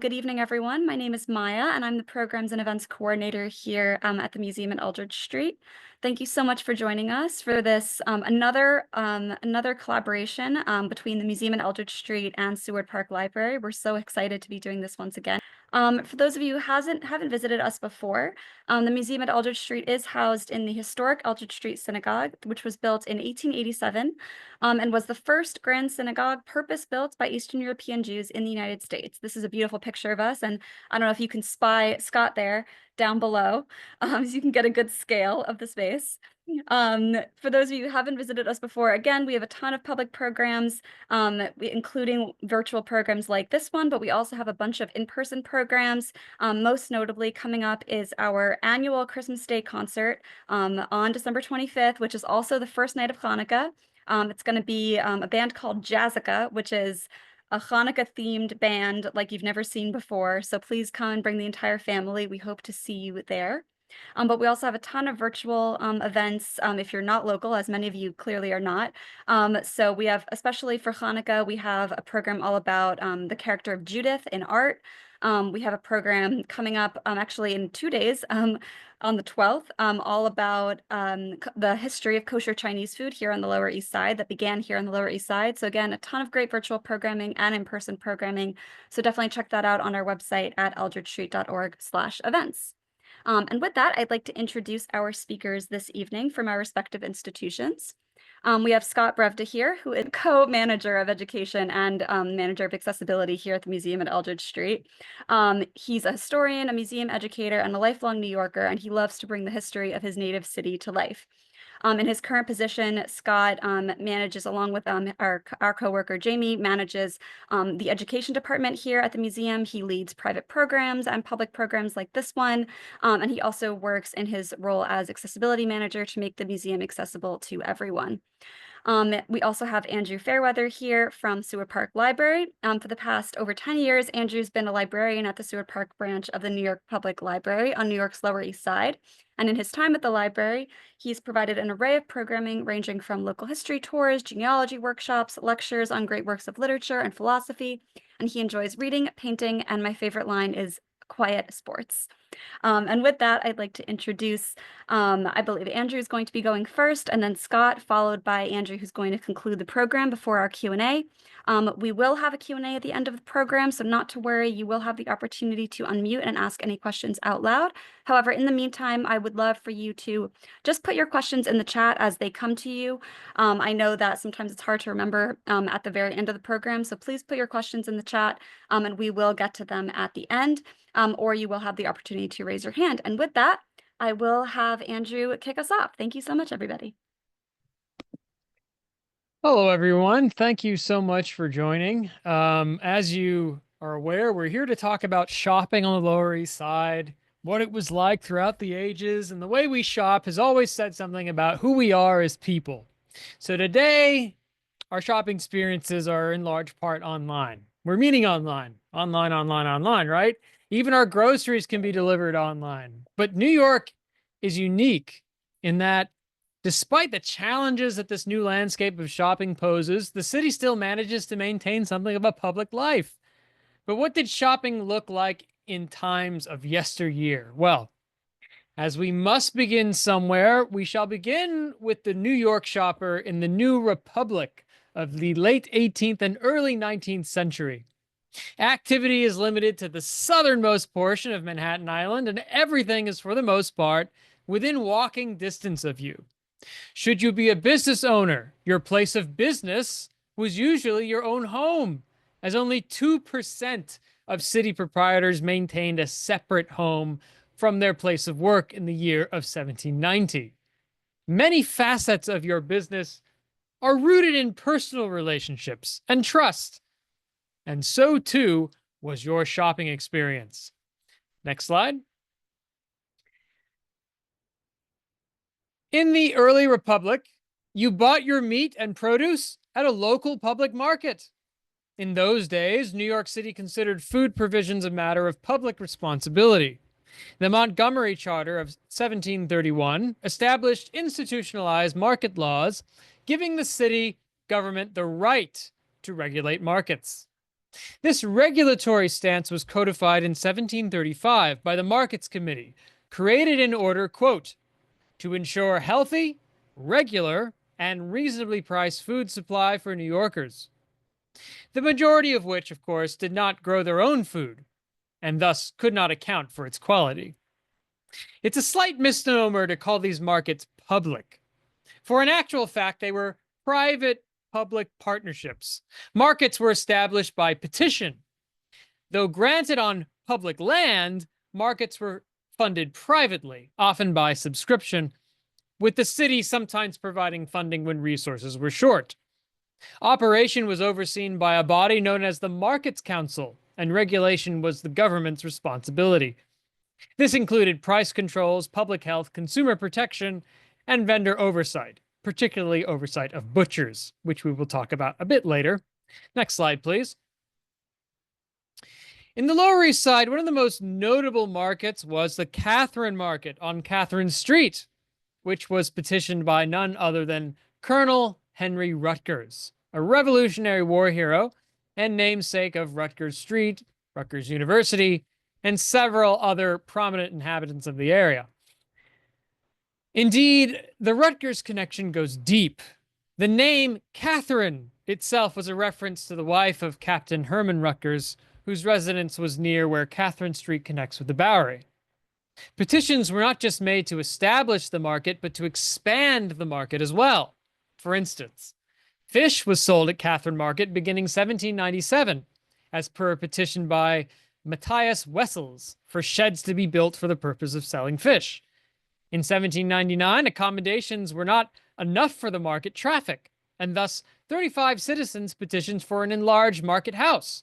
Good evening, everyone. My name is Maya, and I'm the Programs and Events Coordinator here at the museum at Eldridge Street. Thank you so much for joining us for this another collaboration between the museum at Eldridge Street and Seward Park Library. We're so excited to be doing this once again. For those of you who haven't visited us before, the museum at Eldridge Street is housed in the historic Eldridge Street Synagogue, which was built in 1887 and was the first grand synagogue purpose-built by Eastern European Jews in the United States. This is a beautiful picture of us, and I don't know if you can spy Scott there down below, so you can get a good scale of the space. For those of you who haven't visited us before, again, we have a ton of public programs, including virtual programs like this one, but we also have a bunch of in-person programs. Most notably, coming up is our annual Christmas Day concert on December 25th, which is also the first night of Hanukkah. It's going to be a band called Jazzica, which is a Hanukkah-themed band like you've never seen before. So please come and bring the entire family. We hope to see you there. But we also have a ton of virtual events if you're not local, as many of you clearly are not. So we have, especially for Hanukkah, we have a program all about the character of Judith in art. We have a program coming up actually in 2 days on the 12th, all about the history of kosher Chinese food here on the Lower East Side that began here on the Lower East Side. So again, a ton of great virtual programming and in-person programming. So definitely check that out on our website at eldridgestreet.org/events. And with that, I'd like to introduce our speakers this evening from our respective institutions. We have Scott Brevda here, who is co-manager of education and manager of accessibility here at the museum at Eldridge Street. He's a historian, a museum educator, and a lifelong New Yorker, and he loves to bring the history of his native city to life. In his current position, Scott manages, along with our coworker Jamie, manages the education department here at the museum. He leads private programs and public programs like this one, and he also works in his role as accessibility manager to make the museum accessible to everyone. We also have Andrew Fairweather here from Seward Park Library. For the past over 10 years, Andrew's been a librarian at the Seward Park branch of the New York Public Library on New York's Lower East Side. And in his time at the library, he's provided an array of programming ranging from local history tours, genealogy workshops, lectures on great works of literature and philosophy. And he enjoys reading, painting, and my favorite line is quiet sports. And with that, I'd like to introduce, I believe Andrew is going to be going first, and then Scott, followed by Andrew, who's going to conclude the program before our Q&A. We will have a Q&A at the end of the program, so not to worry, you will have the opportunity to unmute and ask any questions out loud. However, in the meantime, I would love for you to just put your questions in the chat as they come to you. I know that sometimes it's hard to remember at the very end of the program, so please put your questions in the chat, and we will get to them at the end. Or you will have the opportunity to raise your hand. And with that, I will have Andrew kick us off. Thank you so much, everybody. Hello, everyone. Thank you so much for joining. As you are aware, we're here to talk about shopping on the Lower East Side, what it was like throughout the ages, and the way we shop has always said something about who we are as people. So today, our shopping experiences are in large part online. We're meeting online, right? Even our groceries can be delivered online. But New York is unique in that despite the challenges that this new landscape of shopping poses, the city still manages to maintain something of a public life. But what did shopping look like in times of yesteryear? Well, as we must begin somewhere, we shall begin with the New York shopper in the New Republic of the late 18th and early 19th century. Activity is limited to the southernmost portion of Manhattan Island, and everything is, for the most part, within walking distance of you. Should you be a business owner, your place of business was usually your own home, as only 2% of city proprietors maintained a separate home from their place of work in the year of 1790. Many facets of your business are rooted in personal relationships and trust, and so too was your shopping experience. Next slide. In the early Republic, you bought your meat and produce at a local public market. In those days, New York City considered food provisions a matter of public responsibility. The Montgomery Charter of 1731 established institutionalized market laws, giving the city government the right to regulate markets. This regulatory stance was codified in 1735 by the Markets Committee, created in order, quote, to ensure healthy, regular, and reasonably priced food supply for New Yorkers, the majority of which, of course, did not grow their own food, and thus could not account for its quality. It's a slight misnomer to call these markets public, for in actual fact, they were private public partnerships. Markets were established by petition. Though granted on public land, markets were funded privately, often by subscription, with the city sometimes providing funding when resources were short. Operation was overseen by a body known as the Markets Council, and regulation was the government's responsibility. This included price controls, public health, consumer protection, and vendor oversight, particularly oversight of butchers, which we will talk about a bit later. Next slide, please. In the Lower East Side, one of the most notable markets was the Catherine Market on Catherine Street, which was petitioned by none other than Colonel Henry Rutgers, a Revolutionary War hero and namesake of Rutgers Street, Rutgers University, and several other prominent inhabitants of the area. Indeed, the Rutgers connection goes deep. The name Catherine itself was a reference to the wife of Captain Herman Rutgers, whose residence was near where Catherine Street connects with the Bowery. Petitions were not just made to establish the market, but to expand the market as well. For instance, fish was sold at Catherine Market beginning 1797, as per a petition by Matthias Wessels for sheds to be built for the purpose of selling fish. In 1799, accommodations were not enough for the market traffic, and thus 35 citizens petitioned for an enlarged market house.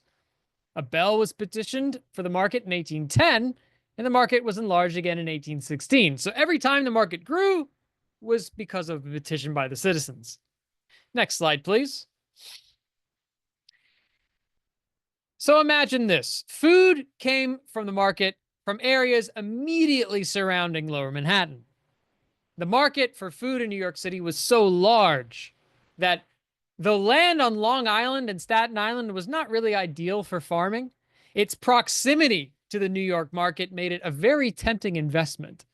A bell was petitioned for the market in 1810, and the market was enlarged again in 1816. So every time the market grew was because of a petition by the citizens. Next slide, please. So imagine this. Food came from the market from areas immediately surrounding Lower Manhattan. The market for food in New York City was so large that though land on Long Island and Staten Island was not really ideal for farming, its proximity to the New York market made it a very tempting investment.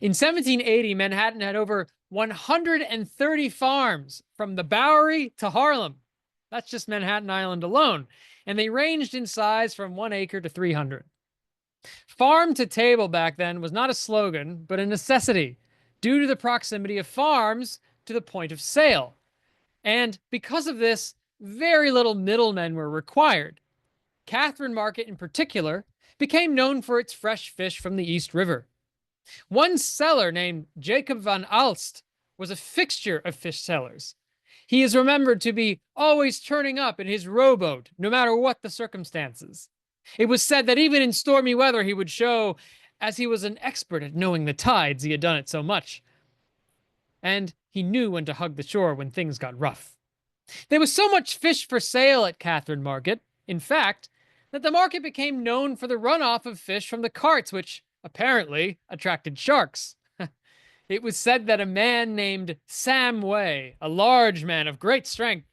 In 1780, Manhattan had over 130 farms from the Bowery to Harlem. That's just Manhattan Island alone. And they ranged in size from 1 acre to 300. Farm to table back then was not a slogan, but a necessity due to the proximity of farms to the point of sale. And because of this, very little middlemen were required. Catherine Market in particular became known for its fresh fish from the East River. One seller named Jacob van Alst was a fixture of fish sellers. He is remembered to be always turning up in his rowboat, no matter what the circumstances. It was said that even in stormy weather he would show, as he was an expert at knowing the tides, he had done it so much. And he knew when to hug the shore when things got rough. There was so much fish for sale at Catherine Market, in fact, that the market became known for the runoff of fish from the carts, which apparently attracted sharks. It was said that a man named Sam Way, a large man of great strength,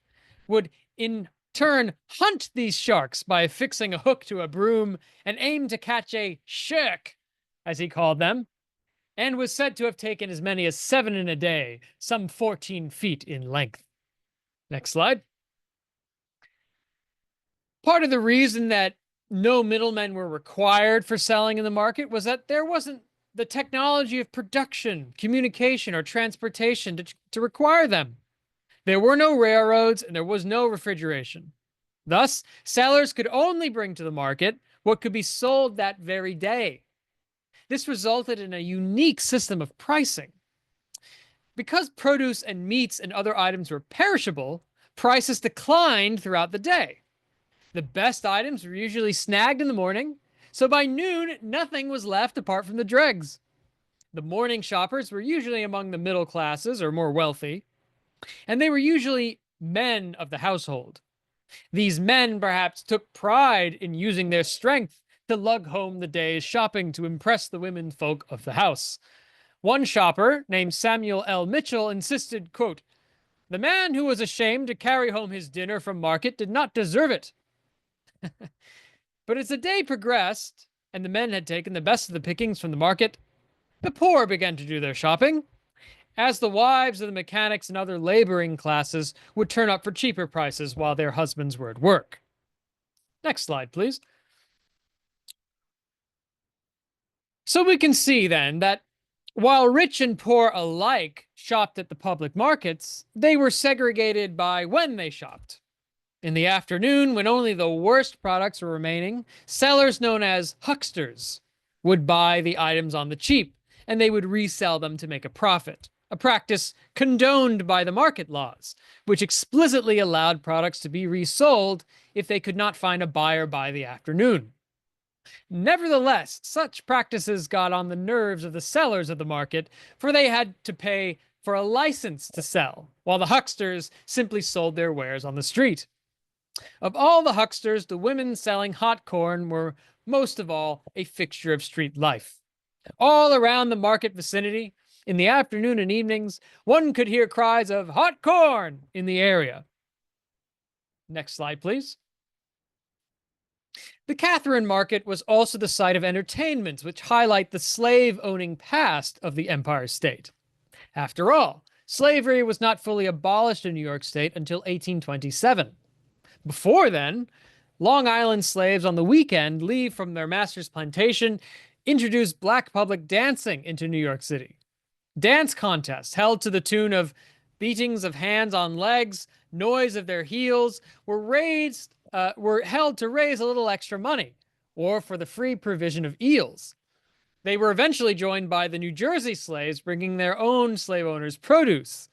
would in turn hunt these sharks by affixing a hook to a broom and aim to catch a shirk, as he called them, and was said to have taken as many as 7 in a day, some 14 feet in length. Next slide. Part of the reason that no middlemen were required for selling in the market was that there wasn't the technology of production, communication, or transportation to require them. There were no railroads and there was no refrigeration. Thus, sellers could only bring to the market what could be sold that very day. This resulted in a unique system of pricing. Because produce and meats and other items were perishable, prices declined throughout the day. The best items were usually snagged in the morning, so by noon, nothing was left apart from the dregs. The morning shoppers were usually among the middle classes or more wealthy, and they were usually men of the household. These men perhaps took pride in using their strength to lug home the day's shopping to impress the women folk of the house. One shopper, named Samuel L. Mitchell, insisted, quote, "The man who was ashamed to carry home his dinner from market did not deserve it." But as the day progressed, and the men had taken the best of the pickings from the market, the poor began to do their shopping, as the wives of the mechanics and other laboring classes would turn up for cheaper prices while their husbands were at work. Next slide, please. So we can see then that while rich and poor alike shopped at the public markets, they were segregated by when they shopped. In the afternoon, when only the worst products were remaining, sellers known as hucksters would buy the items on the cheap, and they would resell them to make a profit, a practice condoned by the market laws, which explicitly allowed products to be resold if they could not find a buyer by the afternoon. Nevertheless, such practices got on the nerves of the sellers of the market, for they had to pay for a license to sell, while the hucksters simply sold their wares on the street. Of all the hucksters, the women selling hot corn were most of all a fixture of street life. All around the market vicinity, in the afternoon and evenings, one could hear cries of hot corn in the area. Next slide, please. The Catherine Market was also the site of entertainments which highlight the slave-owning past of the Empire State. After all, slavery was not fully abolished in New York State until 1827. Before then, Long Island slaves on the weekend leave from their master's plantation, introduced black public dancing into New York City. Dance contests held to the tune of beatings of hands on legs, noise of their heels, were held to raise a little extra money, or for the free provision of eels. They were eventually joined by the New Jersey slaves bringing their own slave owners' produce.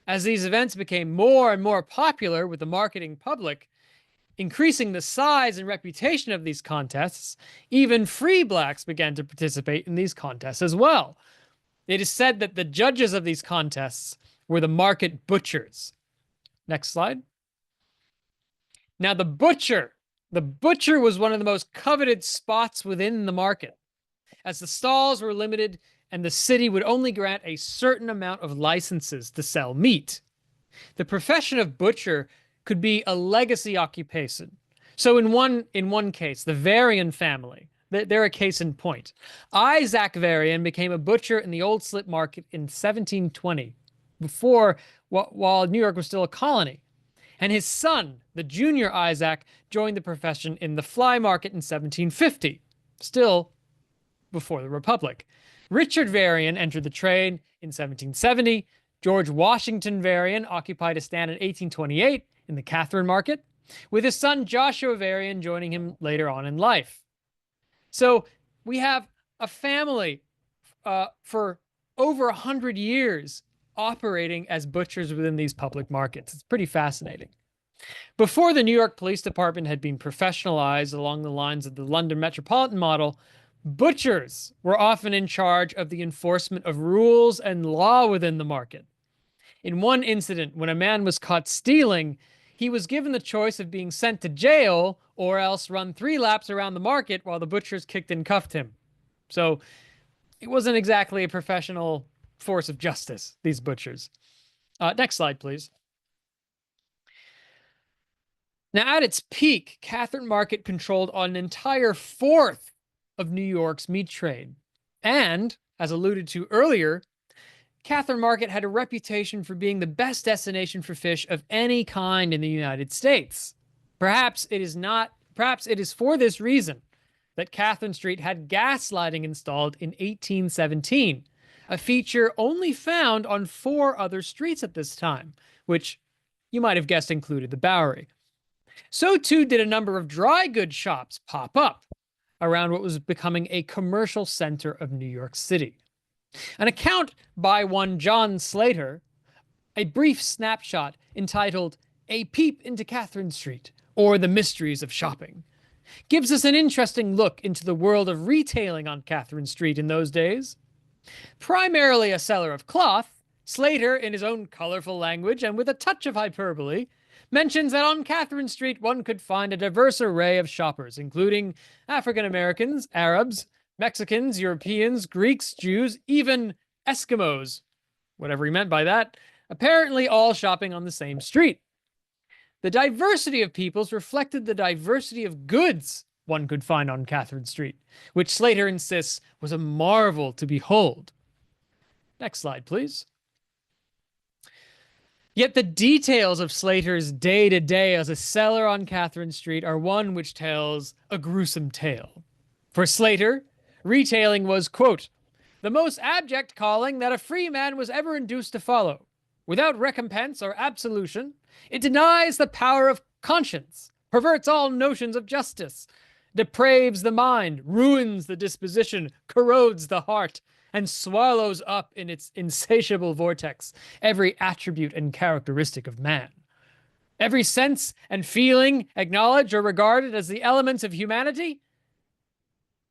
As these events became more and more popular with the marketing public, increasing the size and reputation of these contests, even free blacks began to participate in these contests as well. It is said that the judges of these contests were the market butchers. Next slide. Now, the butcher was one of the most coveted spots within the market, as the stalls were limited and the city would only grant a certain amount of licenses to sell meat. The profession of butcher could be a legacy occupation. So in one case, the Varian family, they're a case in point. Isaac Varian became a butcher in the Old Slip Market in 1720, while New York was still a colony. And his son, the junior Isaac, joined the profession in the Fly Market in 1750, still before the Republic. Richard Varian entered the trade in 1770. George Washington Varian occupied a stand in 1828 in the Catherine Market, with his son Joshua Varian joining him later on in life. So we have a family for over 100 years operating as butchers within these public markets. It's pretty fascinating. Before the New York Police Department had been professionalized along the lines of the London metropolitan model, butchers were often in charge of the enforcement of rules and law within the market. In one incident, when a man was caught stealing, he was given the choice of being sent to jail or else run 3 laps around the market while the butchers kicked and cuffed him. So it wasn't exactly a professional force of justice, these butchers. Next slide, please. Now, at its peak, Catherine Market controlled an entire fourth of New York's meat trade. And, as alluded to earlier, Catherine Market had a reputation for being the best destination for fish of any kind in the United States. Perhaps it is for this reason that Catherine Street had gas lighting installed in 1817, a feature only found on 4 other streets at this time, which you might have guessed included the Bowery. So too did a number of dry goods shops pop up around what was becoming a commercial center of New York City. An account by one John Slater, a brief snapshot entitled A Peep into Catherine Street, or The Mysteries of Shopping, gives us an interesting look into the world of retailing on Catherine Street in those days. Primarily a seller of cloth, Slater, in his own colorful language and with a touch of hyperbole, mentions that on Catherine Street one could find a diverse array of shoppers, including African Americans, Arabs, Mexicans, Europeans, Greeks, Jews, even Eskimos, whatever he meant by that, apparently all shopping on the same street. The diversity of peoples reflected the diversity of goods one could find on Catherine Street, which Slater insists was a marvel to behold. Next slide, please. Yet the details of Slater's day-to-day as a seller on Catherine Street are one which tells a gruesome tale. For Slater, retailing was, quote, the most abject calling that a free man was ever induced to follow. Without recompense or absolution, it denies the power of conscience, perverts all notions of justice, depraves the mind, ruins the disposition, corrodes the heart, and swallows up in its insatiable vortex every attribute and characteristic of man. Every sense and feeling acknowledged or regarded as the elements of humanity,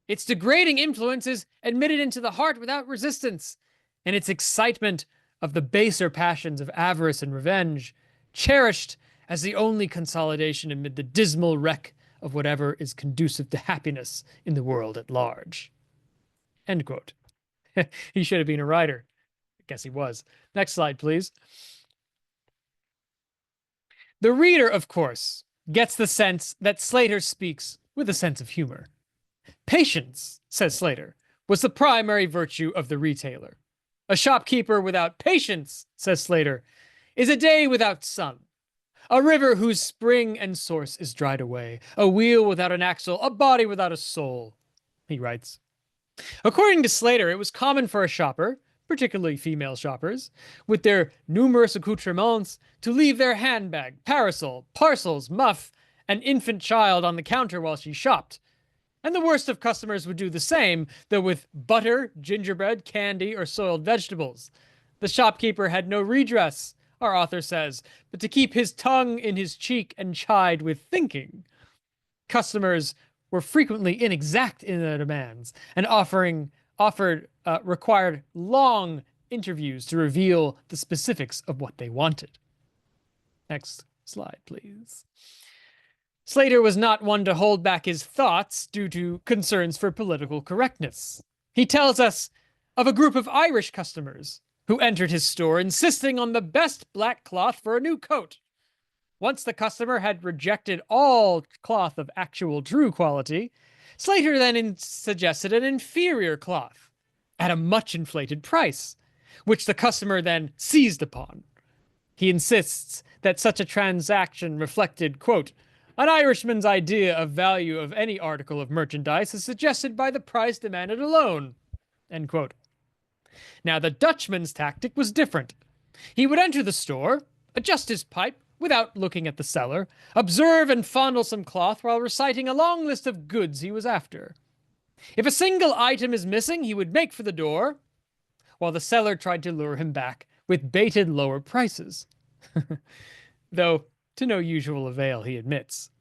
its degrading influences admitted into the heart without resistance, and its excitement of the baser passions of avarice and revenge, cherished as the only consolidation amid the dismal wreck of whatever is conducive to happiness in the world at large. End quote. He should have been a writer. I guess he was. Next slide, please. The reader, of course, gets the sense that Slater speaks with a sense of humor. Patience, says Slater, was the primary virtue of the retailer. A shopkeeper without patience, says Slater, is a day without sun, a river whose spring and source is dried away, a wheel without an axle, a body without a soul, he writes. According to Slater, it was common for a shopper, particularly female shoppers, with their numerous accoutrements, to leave their handbag, parasol, parcels, muff, and infant child on the counter while she shopped. And the worst of customers would do the same, though with butter, gingerbread, candy, or soiled vegetables. The shopkeeper had no redress, our author says, but to keep his tongue in his cheek and chide with thinking. Customers were frequently inexact in their demands, and required long interviews to reveal the specifics of what they wanted. Next slide, please. Slater was not one to hold back his thoughts due to concerns for political correctness. He tells us of a group of Irish customers who entered his store insisting on the best black cloth for a new coat. Once the customer had rejected all cloth of actual true quality, Slater then suggested an inferior cloth at a much inflated price, which the customer then seized upon. He insists that such a transaction reflected, quote, an Irishman's idea of value of any article of merchandise is suggested by the price demanded alone, end quote. Now, the Dutchman's tactic was different. He would enter the store, adjust his pipe without looking at the seller, observe and fondle some cloth while reciting a long list of goods he was after. If a single item is missing, he would make for the door, while the seller tried to lure him back with baited lower prices. Though to no usual avail, he admits.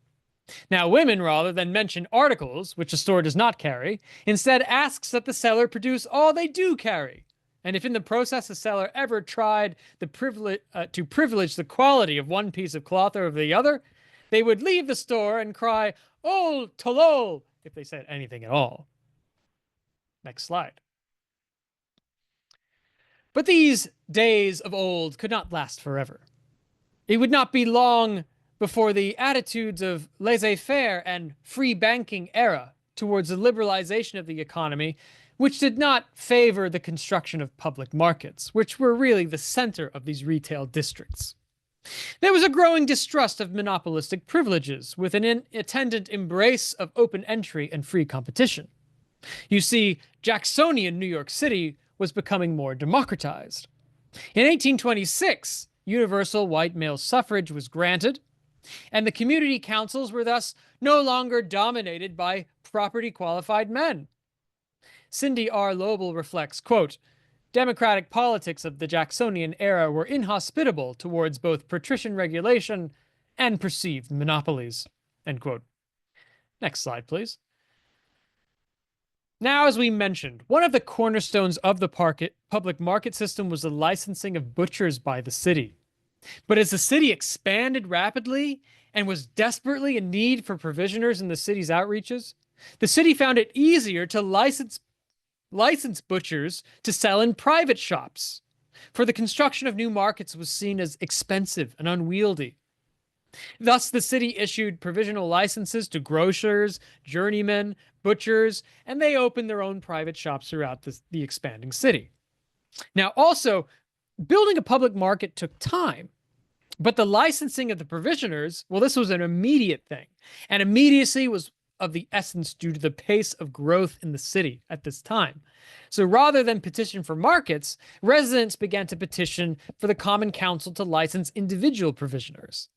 Now, women, rather than mention articles, which a store does not carry, instead asks that the seller produce all they do carry. And if in the process the seller ever tried to privilege the quality of one piece of cloth over the other, they would leave the store and cry, "Ol tolol," if they said anything at all. Next slide. But these days of old could not last forever. It would not be long before the attitudes of laissez-faire and free banking era towards the liberalization of the economy, which did not favor the construction of public markets, which were really the center of these retail districts. There was a growing distrust of monopolistic privileges, with an attendant embrace of open entry and free competition. You see, Jacksonian New York City was becoming more democratized. In 1826, universal white male suffrage was granted, and the community councils were thus no longer dominated by property-qualified men. Cindy R. Lobel reflects, quote, democratic politics of the Jacksonian era were inhospitable towards both patrician regulation and perceived monopolies, end quote. Next slide, please. Now, as we mentioned, one of the cornerstones of the public market system was the licensing of butchers by the city. But as the city expanded rapidly and was desperately in need for provisioners in the city's outreaches, the city found it easier to license butchers to sell in private shops, for the construction of new markets was seen as expensive and unwieldy. Thus, the city issued provisional licenses to grocers, journeymen, butchers, and they opened their own private shops throughout the expanding city. Now, also, building a public market took time, but the licensing of the provisioners, well, this was an immediate thing, and immediacy was of the essence due to the pace of growth in the city at this time. So rather than petition for markets, residents began to petition for the Common Council to license individual provisioners.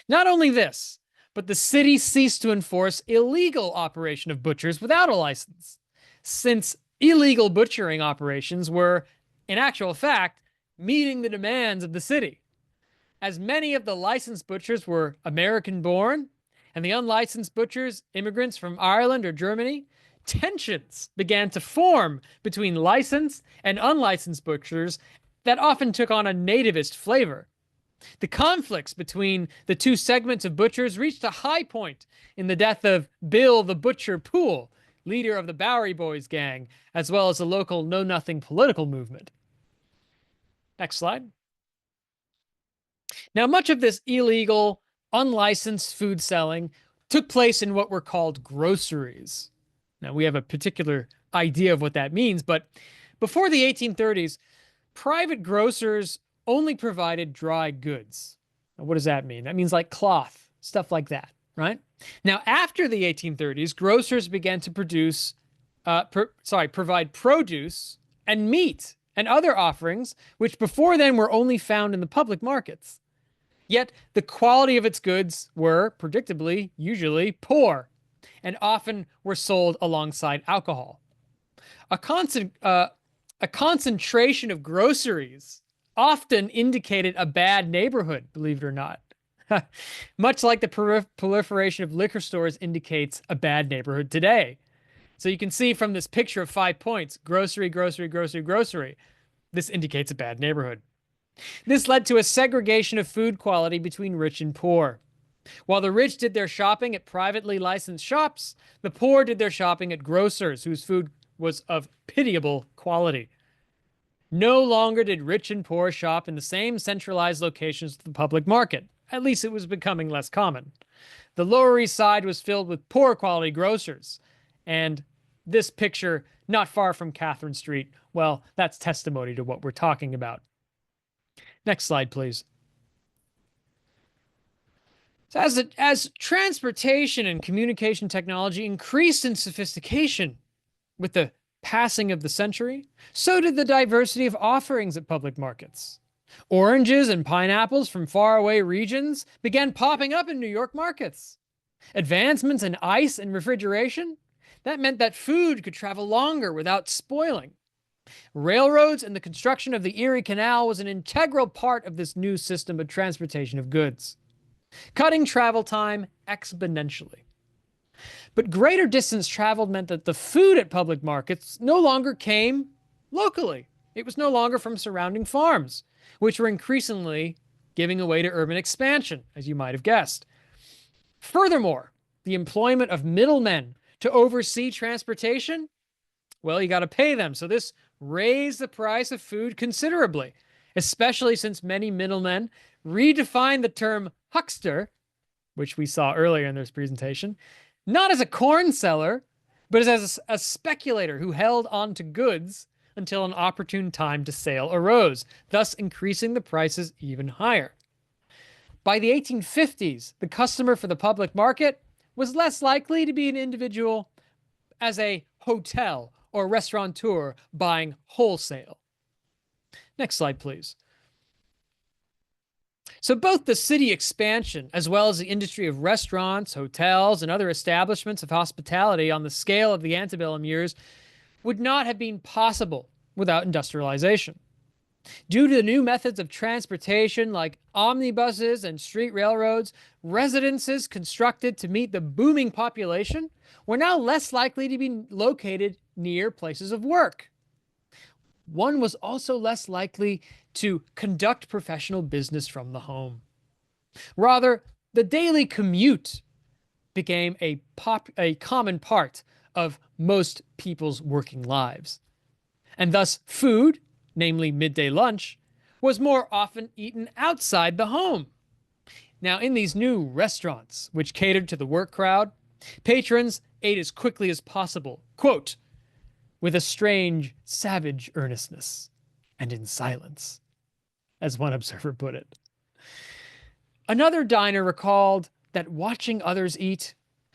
Not only this, but the city ceased to enforce illegal operation of butchers without a license, since illegal butchering operations were, in actual fact, meeting the demands of the city. As many of the licensed butchers were American-born, and the unlicensed butchers, immigrants from Ireland or Germany, tensions began to form between licensed and unlicensed butchers that often took on a nativist flavor. The conflicts between the two segments of butchers reached a high point in the death of Bill the Butcher Poole, leader of the Bowery Boys gang, as well as the local Know Nothing political movement. Next slide. Now, much of this illegal, unlicensed food selling took place in what were called groceries. Now, we have a particular idea of what that means, but before the 1830s, private grocers only provided dry goods. Now, what does that mean? That means like cloth, stuff like that, right? Now, after the 1830s, grocers began to provide produce and meat and other offerings, which before then were only found in the public markets. Yet the quality of its goods were, predictably, usually poor, and often were sold alongside alcohol. A concentration of groceries often indicated a bad neighborhood, believe it or not. Much like the proliferation of liquor stores indicates a bad neighborhood today. So you can see from this picture of 5 points, grocery, grocery, grocery, grocery. This indicates a bad neighborhood. This led to a segregation of food quality between rich and poor. While the rich did their shopping at privately licensed shops, the poor did their shopping at grocers whose food was of pitiable quality. No longer did rich and poor shop in the same centralized locations of the public market. At least it was becoming less common. The Lower East Side was filled with poor quality grocers. And this picture, not far from Catherine Street, well, that's testimony to what we're talking about. Next slide, please. So as transportation and communication technology increased in sophistication with the passing of the century, so did the diversity of offerings at public markets. Oranges and pineapples from faraway regions began popping up in New York markets. Advancements in ice and refrigeration, that meant that food could travel longer without spoiling. Railroads and the construction of the Erie Canal was an integral part of this new system of transportation of goods, cutting travel time exponentially. But greater distance traveled meant that the food at public markets no longer came locally. It was no longer from surrounding farms, which were increasingly giving way to urban expansion, as you might have guessed. Furthermore, the employment of middlemen to oversee transportation, well, you got to pay them. So this raised the price of food considerably, especially since many middlemen redefined the term huckster, which we saw earlier in this presentation, not as a corn seller, but as a speculator who held on to goods until an opportune time to sale arose, thus increasing the prices even higher. By the 1850s, the customer for the public market was less likely to be an individual as a hotel or restaurateur buying wholesale. Next slide, please. So both the city expansion as well as the industry of restaurants, hotels, and other establishments of hospitality on the scale of the antebellum years would not have been possible without industrialization. Due to the new methods of transportation like omnibuses and street railroads, residences constructed to meet the booming population were now less likely to be located near places of work. One was also less likely to conduct professional business from the home. Rather, the daily commute became a common part of most people's working lives. And thus food, namely midday lunch, was more often eaten outside the home. Now, in these new restaurants, which catered to the work crowd, patrons ate as quickly as possible, quote, with a strange, savage earnestness, and in silence, as one observer put it. Another diner recalled that watching others eat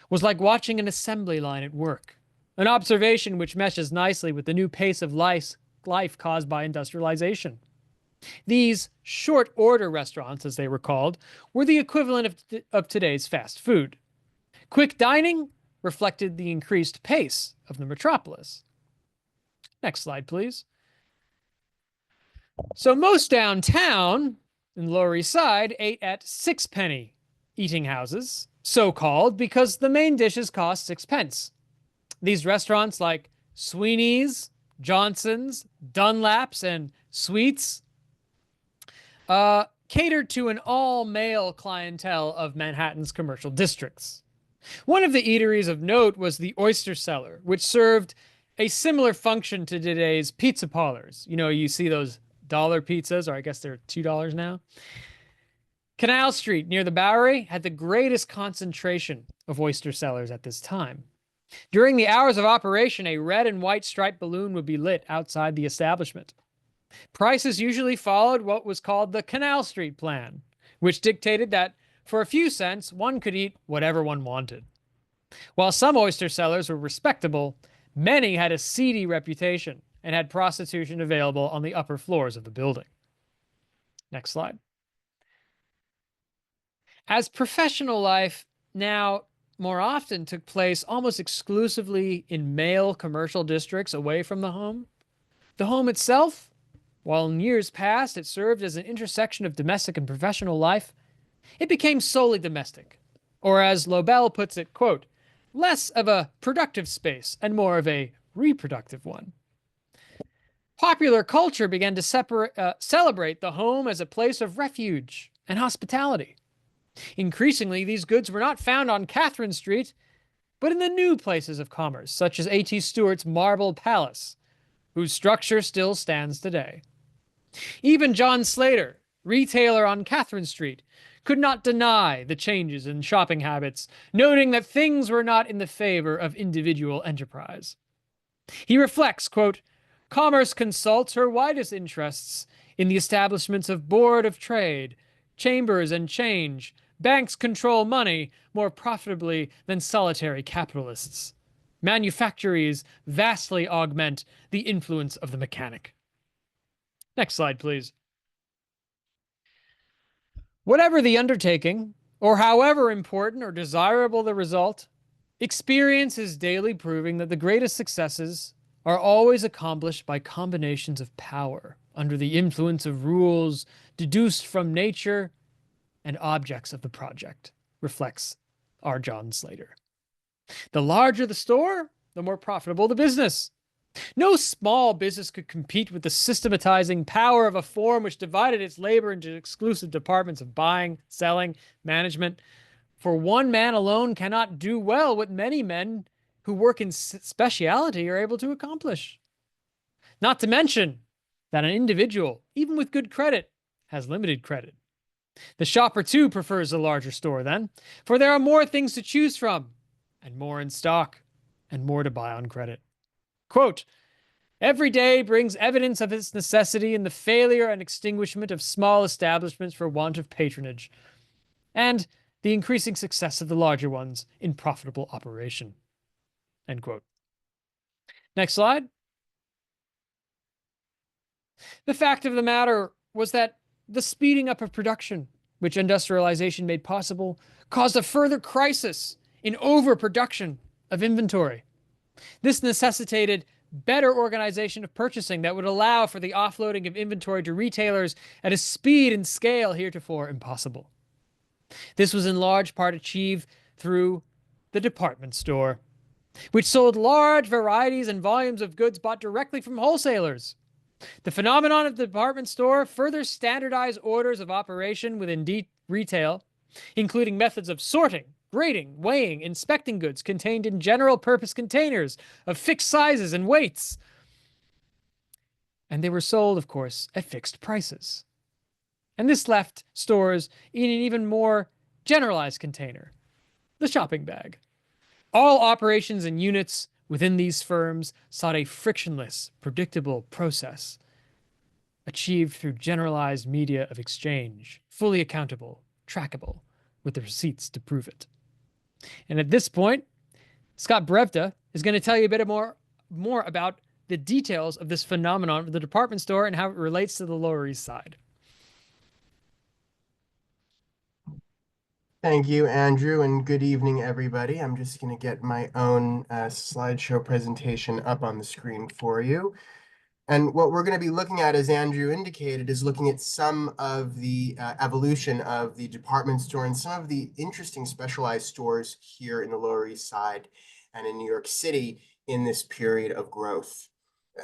was like watching an assembly line at work, an observation which meshes nicely with the new pace of life caused by industrialization. These short-order restaurants, as they were called, were the equivalent of today's fast food. Quick dining reflected the increased pace of the metropolis. Next slide, please. So most downtown in the Lower East Side ate at sixpenny eating houses, so called because the main dishes cost 6 pence. These restaurants like Sweeney's, Johnson's, Dunlap's, and Sweet's catered to an all-male clientele of Manhattan's commercial districts. One of the eateries of note was the Oyster Cellar, which served a similar function to today's pizza parlors. You know, you see those dollar pizzas, or I guess they're $2 now. Canal Street near the Bowery had the greatest concentration of oyster cellars at this time. During the hours of operation, a red and white striped balloon would be lit outside the establishment. Prices usually followed what was called the Canal Street Plan, which dictated that for a few cents, one could eat whatever one wanted. While some oyster cellars were respectable, many had a seedy reputation and had prostitution available on the upper floors of the building. Next slide. As professional life now more often took place almost exclusively in male commercial districts away from the home itself, while in years past it served as an intersection of domestic and professional life, it became solely domestic, or as Lobel puts it, quote, less of a productive space and more of a reproductive one. Popular culture began to celebrate the home as a place of refuge and hospitality. Increasingly, these goods were not found on Catherine Street, but in the new places of commerce, such as A.T. Stewart's Marble Palace, whose structure still stands today. Even John Slater, retailer on Catherine Street, could not deny the changes in shopping habits, noting that things were not in the favor of individual enterprise. He reflects, quote, commerce consults her widest interests in the establishments of Board of Trade, Chambers and Change. Banks control money more profitably than solitary capitalists. Manufactories vastly augment the influence of the mechanic. Next slide, please. Whatever the undertaking, or however important or desirable the result, experience is daily proving that the greatest successes are always accomplished by combinations of power under the influence of rules deduced from nature and objects of the project, reflects R. John Slater. The larger the store, the more profitable the business. No small business could compete with the systematizing power of a form which divided its labor into exclusive departments of buying, selling, management. For one man alone cannot do well what many men who work in speciality are able to accomplish. Not to mention that an individual, even with good credit, has limited credit. The shopper, too, prefers a larger store then, for there are more things to choose from, and more in stock, and more to buy on credit. Quote, every day brings evidence of its necessity in the failure and extinguishment of small establishments for want of patronage, and the increasing success of the larger ones in profitable operation. End quote. Next slide. The fact of the matter was that the speeding up of production, which industrialization made possible, caused a further crisis in overproduction of inventory. This necessitated better organization of purchasing that would allow for the offloading of inventory to retailers at a speed and scale heretofore impossible. This was in large part achieved through the department store, which sold large varieties and volumes of goods bought directly from wholesalers. The phenomenon of the department store further standardized orders of operation within retail, including methods of sorting, grading, weighing, inspecting goods contained in general-purpose containers of fixed sizes and weights. And they were sold, of course, at fixed prices. And this left stores in an even more generalized container, the shopping bag. All operations and units within these firms sought a frictionless, predictable process achieved through generalized media of exchange, fully accountable, trackable, with the receipts to prove it. And at this point, Scott Brevda is going to tell you a bit more about the details of this phenomenon of the department store and how it relates to the Lower East Side. Thank you, Andrew, and good evening, everybody. I'm just going to get my own slideshow presentation up on the screen for you. And what we're going to be looking at, as Andrew indicated, is looking at some of the evolution of the department store and some of the interesting specialized stores here in the Lower East Side and in New York City in this period of growth.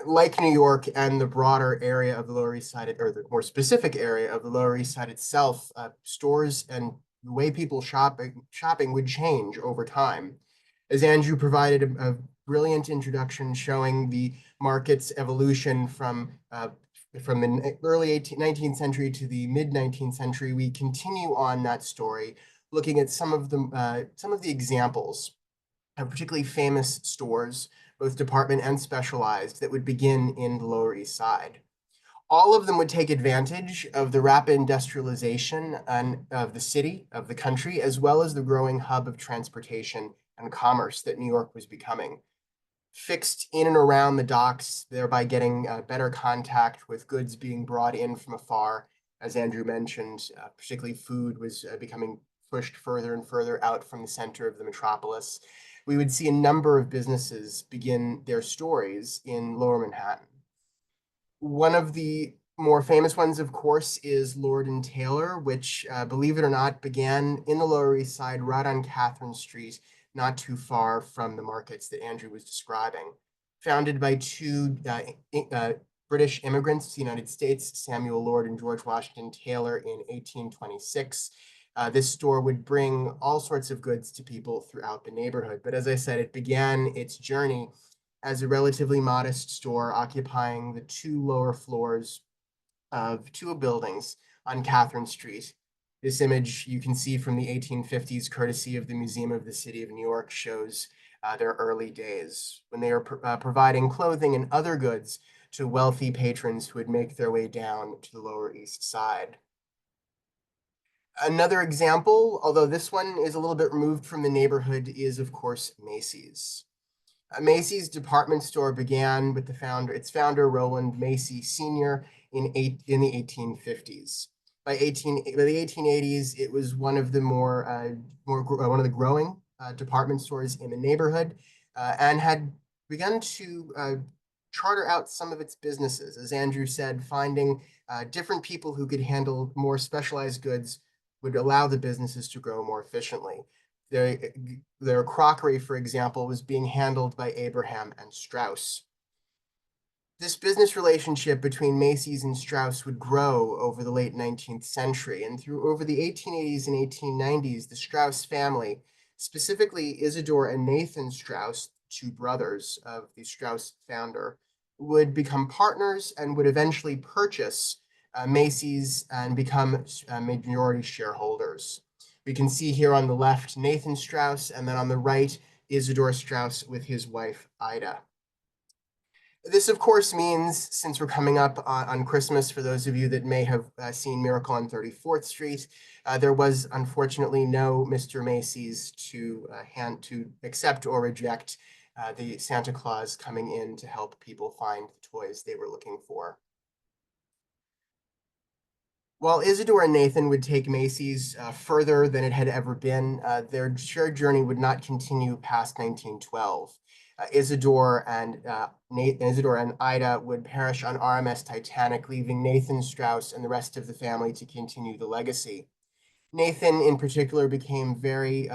Like New York and the broader area of the Lower East Side, or the more specific area of the Lower East Side itself, stores and the way people shopping would change over time. As Andrew provided a brilliant introduction showing the market's evolution from the early 19th century to the mid 19th century, we continue on that story, looking at some of the examples of particularly famous stores, both department and specialized, that would begin in the Lower East Side. All of them would take advantage of the rapid industrialization of the city, of the country, as well as the growing hub of transportation and commerce that New York was becoming. Fixed in and around the docks, thereby getting better contact with goods being brought in from afar. As Andrew mentioned, particularly food was becoming pushed further and further out from the center of the metropolis. We would see a number of businesses begin their stories in Lower Manhattan. One of the more famous ones, of course, is Lord & Taylor, which, believe it or not, began in the Lower East Side, right on Catherine Street, not too far from the markets that Andrew was describing. Founded by two British immigrants to the United States, Samuel Lord and George Washington Taylor, in 1826. This store would bring all sorts of goods to people throughout the neighborhood. But as I said, it began its journey as a relatively modest store occupying the two lower floors of two buildings on Catherine Street. This image you can see from the 1850s, courtesy of the Museum of the City of New York, shows their early days when they were providing clothing and other goods to wealthy patrons who would make their way down to the Lower East Side. Another example, although this one is a little bit removed from the neighborhood, is of course Macy's. Macy's department store began with its founder, Roland Macy Sr., in the 1850s. By the 1880s, it was one of the one of the growing department stores in the neighborhood, and had begun to charter out some of its businesses. As Andrew said, finding different people who could handle more specialized goods would allow the businesses to grow more efficiently. Their crockery, for example, was being handled by Abraham and Strauss. This business relationship between Macy's and Strauss would grow over the late 19th century, and over the 1880s and 1890s, the Strauss family, specifically Isidore and Nathan Strauss, two brothers of the Strauss founder, would become partners and would eventually purchase Macy's and become majority shareholders. We can see here on the left Nathan Strauss, and then on the right Isidore Strauss with his wife Ida. This, of course, means, since we're coming up on Christmas, for those of you that may have seen Miracle on 34th Street, there was unfortunately no Mr. Macy's to accept or reject the Santa Claus coming in to help people find the toys they were looking for. While Isidore and Nathan would take Macy's further than it had ever been, their shared journey would not continue past 1912. Isidore and Ida would perish on RMS Titanic, leaving Nathan Strauss and the rest of the family to continue the legacy. Nathan, in particular, became very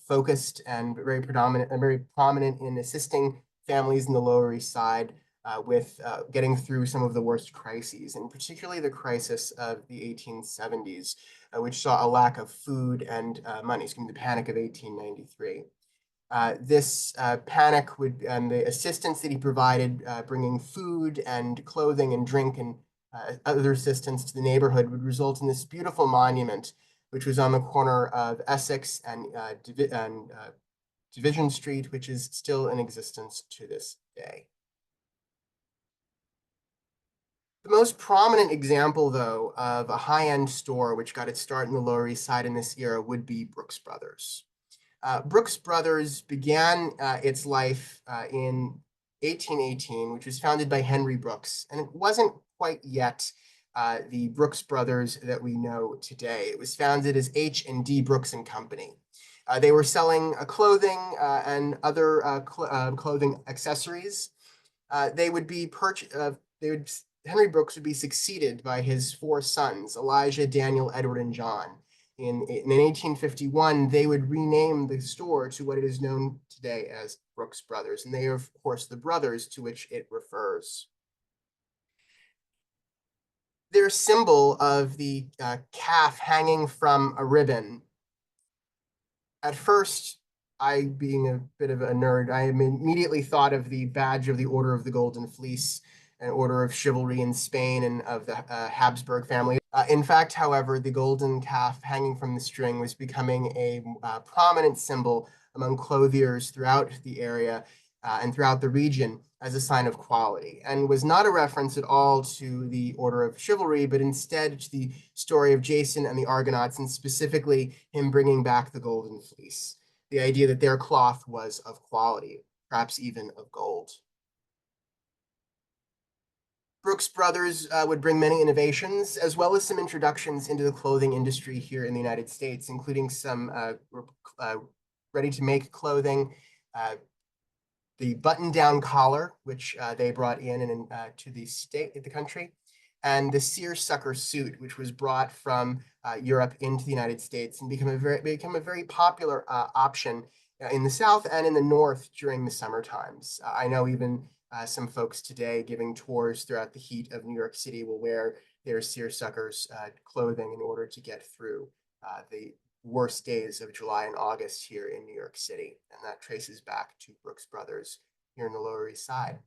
focused and very prominent in assisting families in the Lower East Side with getting through some of the worst crises, and particularly the crisis of the 1870s, which saw a lack of food and money, the Panic of 1893. This panic and the assistance that he provided, bringing food and clothing and drink and other assistance to the neighborhood, would result in this beautiful monument which was on the corner of Essex and Division Street, which is still in existence to this day. The most prominent example, though, of a high-end store which got its start in the Lower East Side in this era would be Brooks Brothers. Brooks Brothers began its life in 1818, which was founded by Henry Brooks, and it wasn't quite yet the Brooks Brothers that we know today. It was founded as H&D Brooks and Company. They were selling clothing and other clothing accessories. Henry Brooks would be succeeded by his four sons, Elijah, Daniel, Edward, and John. In 1851, they would rename the store to what it is known today as Brooks Brothers, and they are, of course, the brothers to which it refers. Their symbol of the calf hanging from a ribbon. At first, I, being a bit of a nerd, I immediately thought of the badge of the Order of the Golden Fleece, an order of chivalry in Spain and of the Habsburg family. In fact, however, the golden calf hanging from the string was becoming a prominent symbol among clothiers throughout the area and throughout the region as a sign of quality, and was not a reference at all to the Order of Chivalry, but instead to the story of Jason and the Argonauts, and specifically him bringing back the golden fleece, the idea that their cloth was of quality, perhaps even of gold. Brooks Brothers would bring many innovations, as well as some introductions into the clothing industry here in the United States, including some ready-to-make clothing, the button-down collar, which they brought in to the country, and the seersucker suit, which was brought from Europe into the United States and become a very popular option in the South and in the North during the summer times. I know even some folks today giving tours throughout the heat of New York City will wear their seersuckers clothing in order to get through the worst days of July and August here in New York City. And that traces back to Brooks Brothers here in the Lower East Side.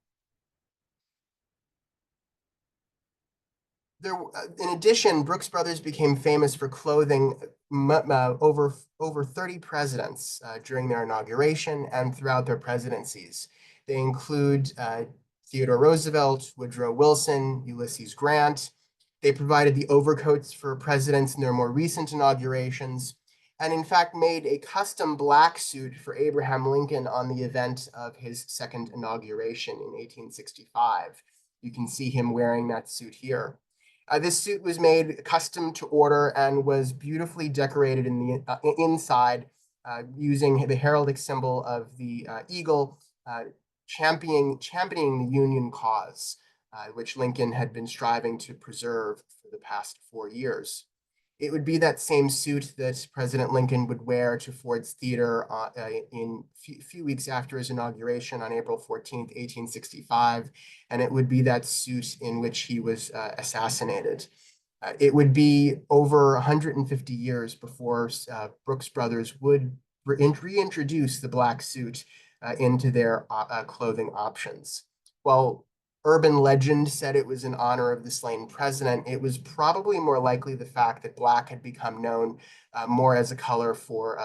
In addition, Brooks Brothers became famous for clothing over 30 presidents during their inauguration and throughout their presidencies. They include Theodore Roosevelt, Woodrow Wilson, Ulysses Grant. They provided the overcoats for presidents in their more recent inaugurations, and in fact made a custom black suit for Abraham Lincoln on the event of his second inauguration in 1865. You can see him wearing that suit here. This suit was made custom to order and was beautifully decorated in the inside using the heraldic symbol of the eagle, championing the Union cause, which Lincoln had been striving to preserve for the past 4 years. It would be that same suit that President Lincoln would wear to Ford's Theater in a few weeks after his inauguration on April 14th, 1865, and it would be that suit in which he was assassinated. It would be over 150 years before Brooks Brothers would reintroduce the black suit into their clothing options. While urban legend said it was in honor of the slain president, it was probably more likely the fact that black had become known more as a color for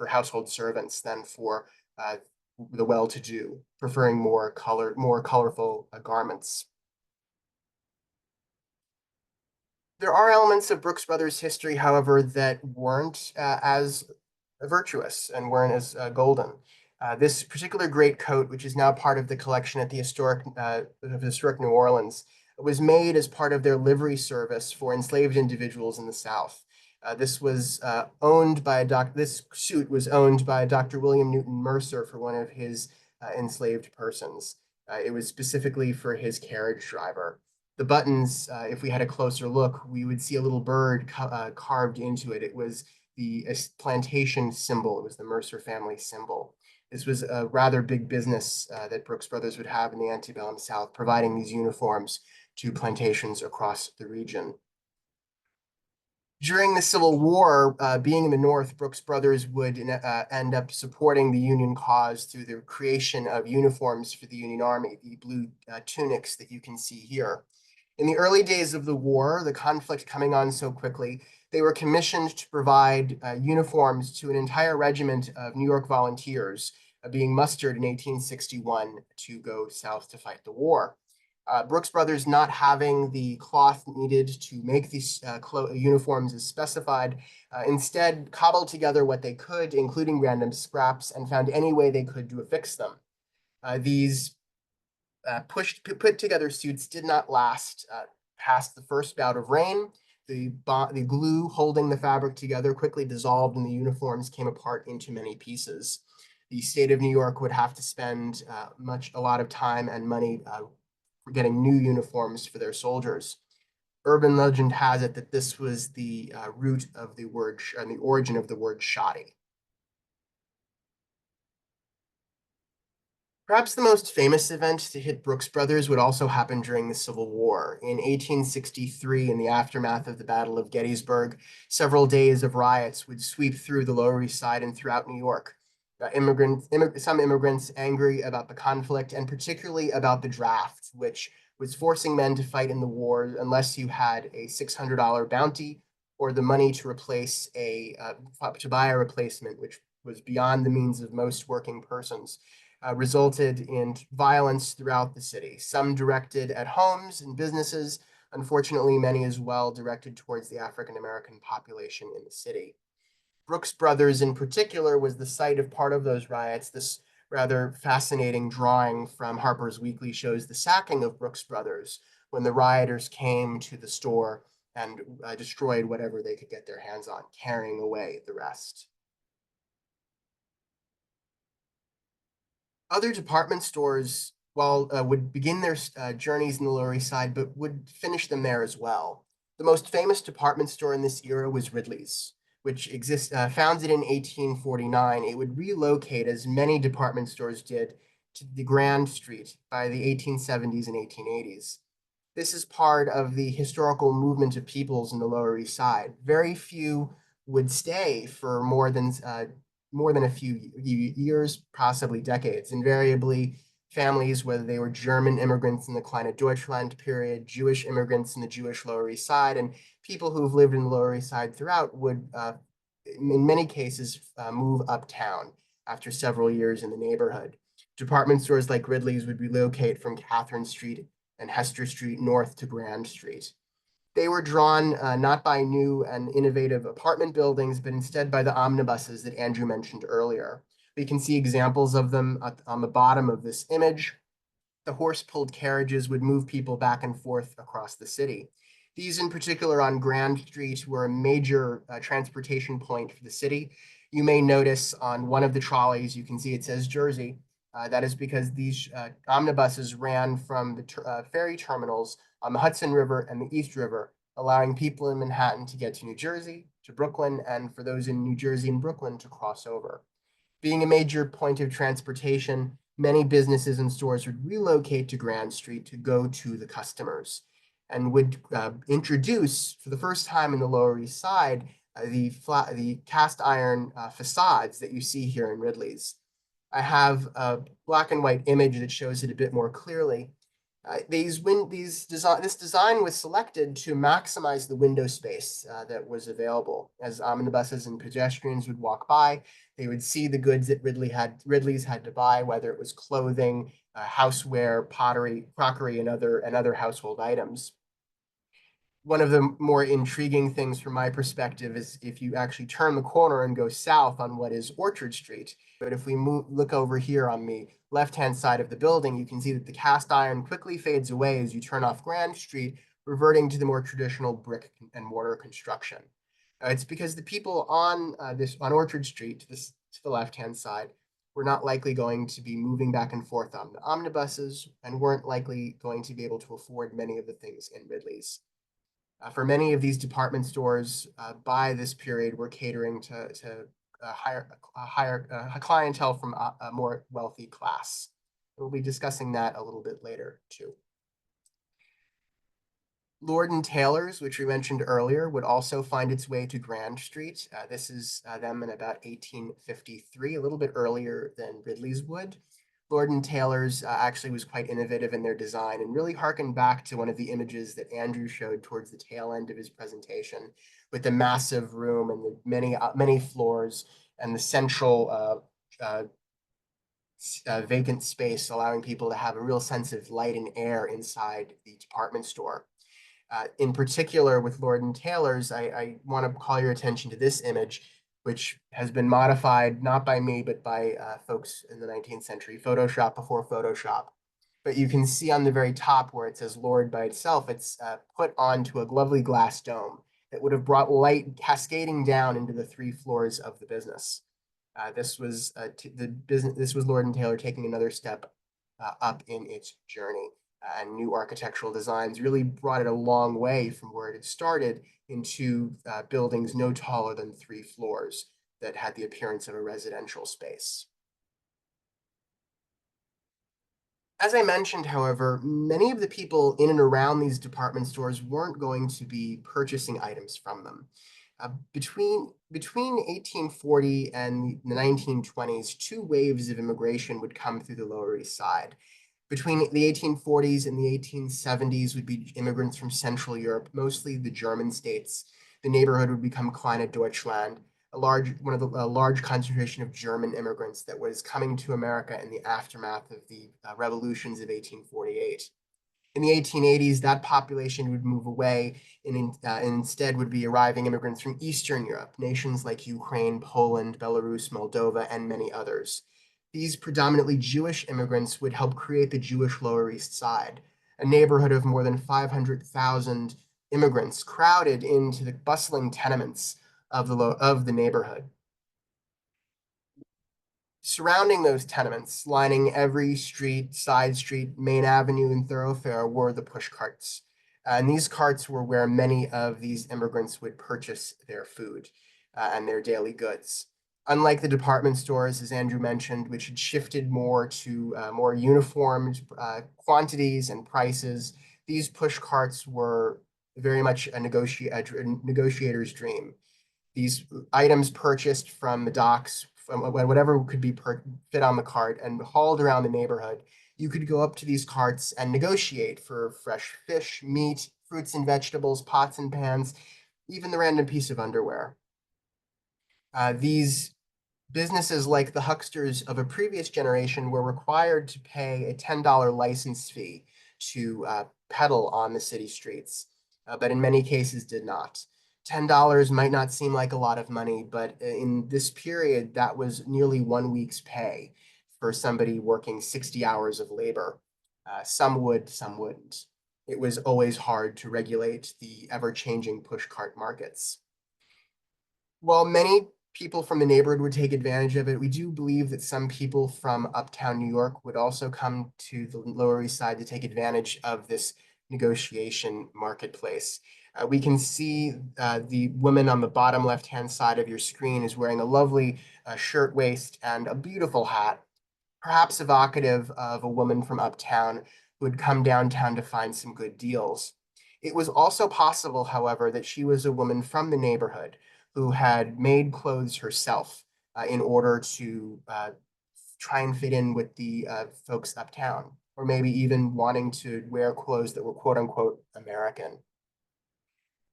household servants than for the well-to-do, preferring more colorful garments. There are elements of Brooks Brothers history, however, that weren't as virtuous and weren't as golden. This particular great coat, which is now part of the collection at the Historic New Orleans, was made as part of their livery service for enslaved individuals in the South. This suit was owned by Dr. William Newton Mercer for one of his enslaved persons. It was specifically for his carriage driver. The buttons, if we had a closer look, we would see a little bird carved into it. It was the plantation symbol. It was the Mercer family symbol. This was a rather big business that Brooks Brothers would have in the antebellum South, providing these uniforms to plantations across the region. During the Civil War, being in the North, Brooks Brothers would end up supporting the Union cause through the creation of uniforms for the Union Army, the blue tunics that you can see here. In the early days of the war, the conflict coming on so quickly, they were commissioned to provide uniforms to an entire regiment of New York volunteers being mustered in 1861 to go south to fight the war. Brooks Brothers, not having the cloth needed to make these uniforms as specified, instead cobbled together what they could, including random scraps, and found any way they could to affix them. These put together suits did not last past the first bout of rain. The glue holding the fabric together quickly dissolved and the uniforms came apart into many pieces. The state of New York would have to spend a lot of time and money getting new uniforms for their soldiers. Urban legend has it that this was the root of the word and the origin of the word shoddy. Perhaps the most famous event to hit Brooks Brothers would also happen during the Civil War. In 1863, in the aftermath of the Battle of Gettysburg, several days of riots would sweep through the Lower East Side and throughout New York. Some immigrants angry about the conflict and particularly about the draft, which was forcing men to fight in the war unless you had a $600 bounty or the money to to buy a replacement, which was beyond the means of most working persons. Resulted in violence throughout the city, some directed at homes and businesses, unfortunately, many as well directed towards the African American population in the city. Brooks Brothers, in particular, was the site of part of those riots. This rather fascinating drawing from Harper's Weekly shows the sacking of Brooks Brothers when the rioters came to the store and destroyed whatever they could get their hands on, carrying away the rest. Other department stores, would begin their journeys in the Lower East Side, but would finish them there as well. The most famous department store in this era was Ridley's, which founded in 1849. It would relocate, as many department stores did, to the Grand Street by the 1870s and 1880s. This is part of the historical movement of peoples in the Lower East Side. Very few would stay for more than a few years, possibly decades. Invariably, families, whether they were German immigrants in the Kleine Deutschland period, Jewish immigrants in the Jewish Lower East Side, and people who've lived in the Lower East Side throughout would, in many cases, move uptown after several years in the neighborhood. Department stores like Ridley's would relocate from Catherine Street and Hester Street north to Grand Street. They were drawn not by new and innovative apartment buildings, but instead by the omnibuses that Andrew mentioned earlier. We can see examples of them on the bottom of this image. The horse-pulled carriages would move people back and forth across the city. These in particular on Grand Street were a major transportation point for the city. You may notice on one of the trolleys, you can see it says Jersey. That is because these omnibuses ran from the ferry terminals on the Hudson River and the East River, allowing people in Manhattan to get to New Jersey, to Brooklyn, and for those in New Jersey and Brooklyn to cross over. Being a major point of transportation, many businesses and stores would relocate to Grand Street to go to the customers and would introduce, for the first time in the Lower East Side, the cast iron facades that you see here in Ridley's. I have a black and white image that shows it a bit more clearly. This design was selected to maximize the window space that was available. As omnibuses and pedestrians would walk by, they would see the goods that Ridley's had to buy, whether it was clothing, houseware, pottery, crockery, and other household items. One of the more intriguing things from my perspective is if you actually turn the corner and go south on what is Orchard Street. But if we look over here on the left-hand side of the building, you can see that the cast iron quickly fades away as you turn off Grand Street, reverting to the more traditional brick and mortar construction. It's because the people on Orchard Street to the left-hand side were not likely going to be moving back and forth on the omnibuses and weren't likely going to be able to afford many of the things in Ridley's. For many of these department stores by this period were catering to a higher clientele from a more wealthy class. We'll be discussing that a little bit later too. Lord and Taylor's, which we mentioned earlier, would also find its way to Grand Street. This is them in about 1853, a little bit earlier than Ridley's would. Lord & Taylor's actually was quite innovative in their design and really harkened back to one of the images that Andrew showed towards the tail end of his presentation, with the massive room and the many floors and the central vacant space, allowing people to have a real sense of light and air inside the department store. In particular, with Lord & Taylor's, I want to call your attention to this image, which has been modified not by me, but by folks in the 19th century, Photoshop before Photoshop. But you can see on the very top where it says Lord by itself, it's put onto a lovely glass dome that would have brought light cascading down into the 3 floors of the business. This was This was Lord & Taylor taking another step up in its journey. And new architectural designs really brought it a long way from where it had started into buildings no taller than 3 floors that had the appearance of a residential space. As I mentioned, however, many of the people in and around these department stores weren't going to be purchasing items from them. Between 1840 and the 1920s, 2 waves of immigration would come through the Lower East Side. Between the 1840s and the 1870s would be immigrants from Central Europe, mostly the German states. The neighborhood would become Kleine Deutschland, a large concentration of German immigrants that was coming to America in the aftermath of the revolutions of 1848. In the 1880s, that population would move away and instead would be arriving immigrants from Eastern Europe, nations like Ukraine, Poland, Belarus, Moldova, and many others. These predominantly Jewish immigrants would help create the Jewish Lower East Side, a neighborhood of more than 500,000 immigrants crowded into the bustling tenements of the neighborhood. Surrounding those tenements, lining every street, side street, main avenue, and thoroughfare were the pushcarts. And these carts were where many of these immigrants would purchase their food and their daily goods. Unlike the department stores, as Andrew mentioned, which had shifted more to more uniformed quantities and prices, these push carts were very much a negotiator's dream. These items purchased from the docks, from whatever could be fit on the cart and hauled around the neighborhood, you could go up to these carts and negotiate for fresh fish, meat, fruits and vegetables, pots and pans, even the random piece of underwear. These businesses, like the hucksters of a previous generation, were required to pay a $10 license fee to peddle on the city streets, but in many cases did not. $10 might not seem like a lot of money, but in this period, that was nearly 1 week's pay for somebody working 60 hours of labor. Some would, some wouldn't. It was always hard to regulate the ever-changing pushcart markets. While many people from the neighborhood would take advantage of it, we do believe that some people from uptown New York would also come to the Lower East Side to take advantage of this negotiation marketplace. We can see the woman on the bottom left-hand side of your screen is wearing a lovely shirtwaist and a beautiful hat, perhaps evocative of a woman from uptown who had come downtown to find some good deals. It was also possible, however, that she was a woman from the neighborhood who had made clothes herself in order to try and fit in with the folks uptown, or maybe even wanting to wear clothes that were quote unquote American.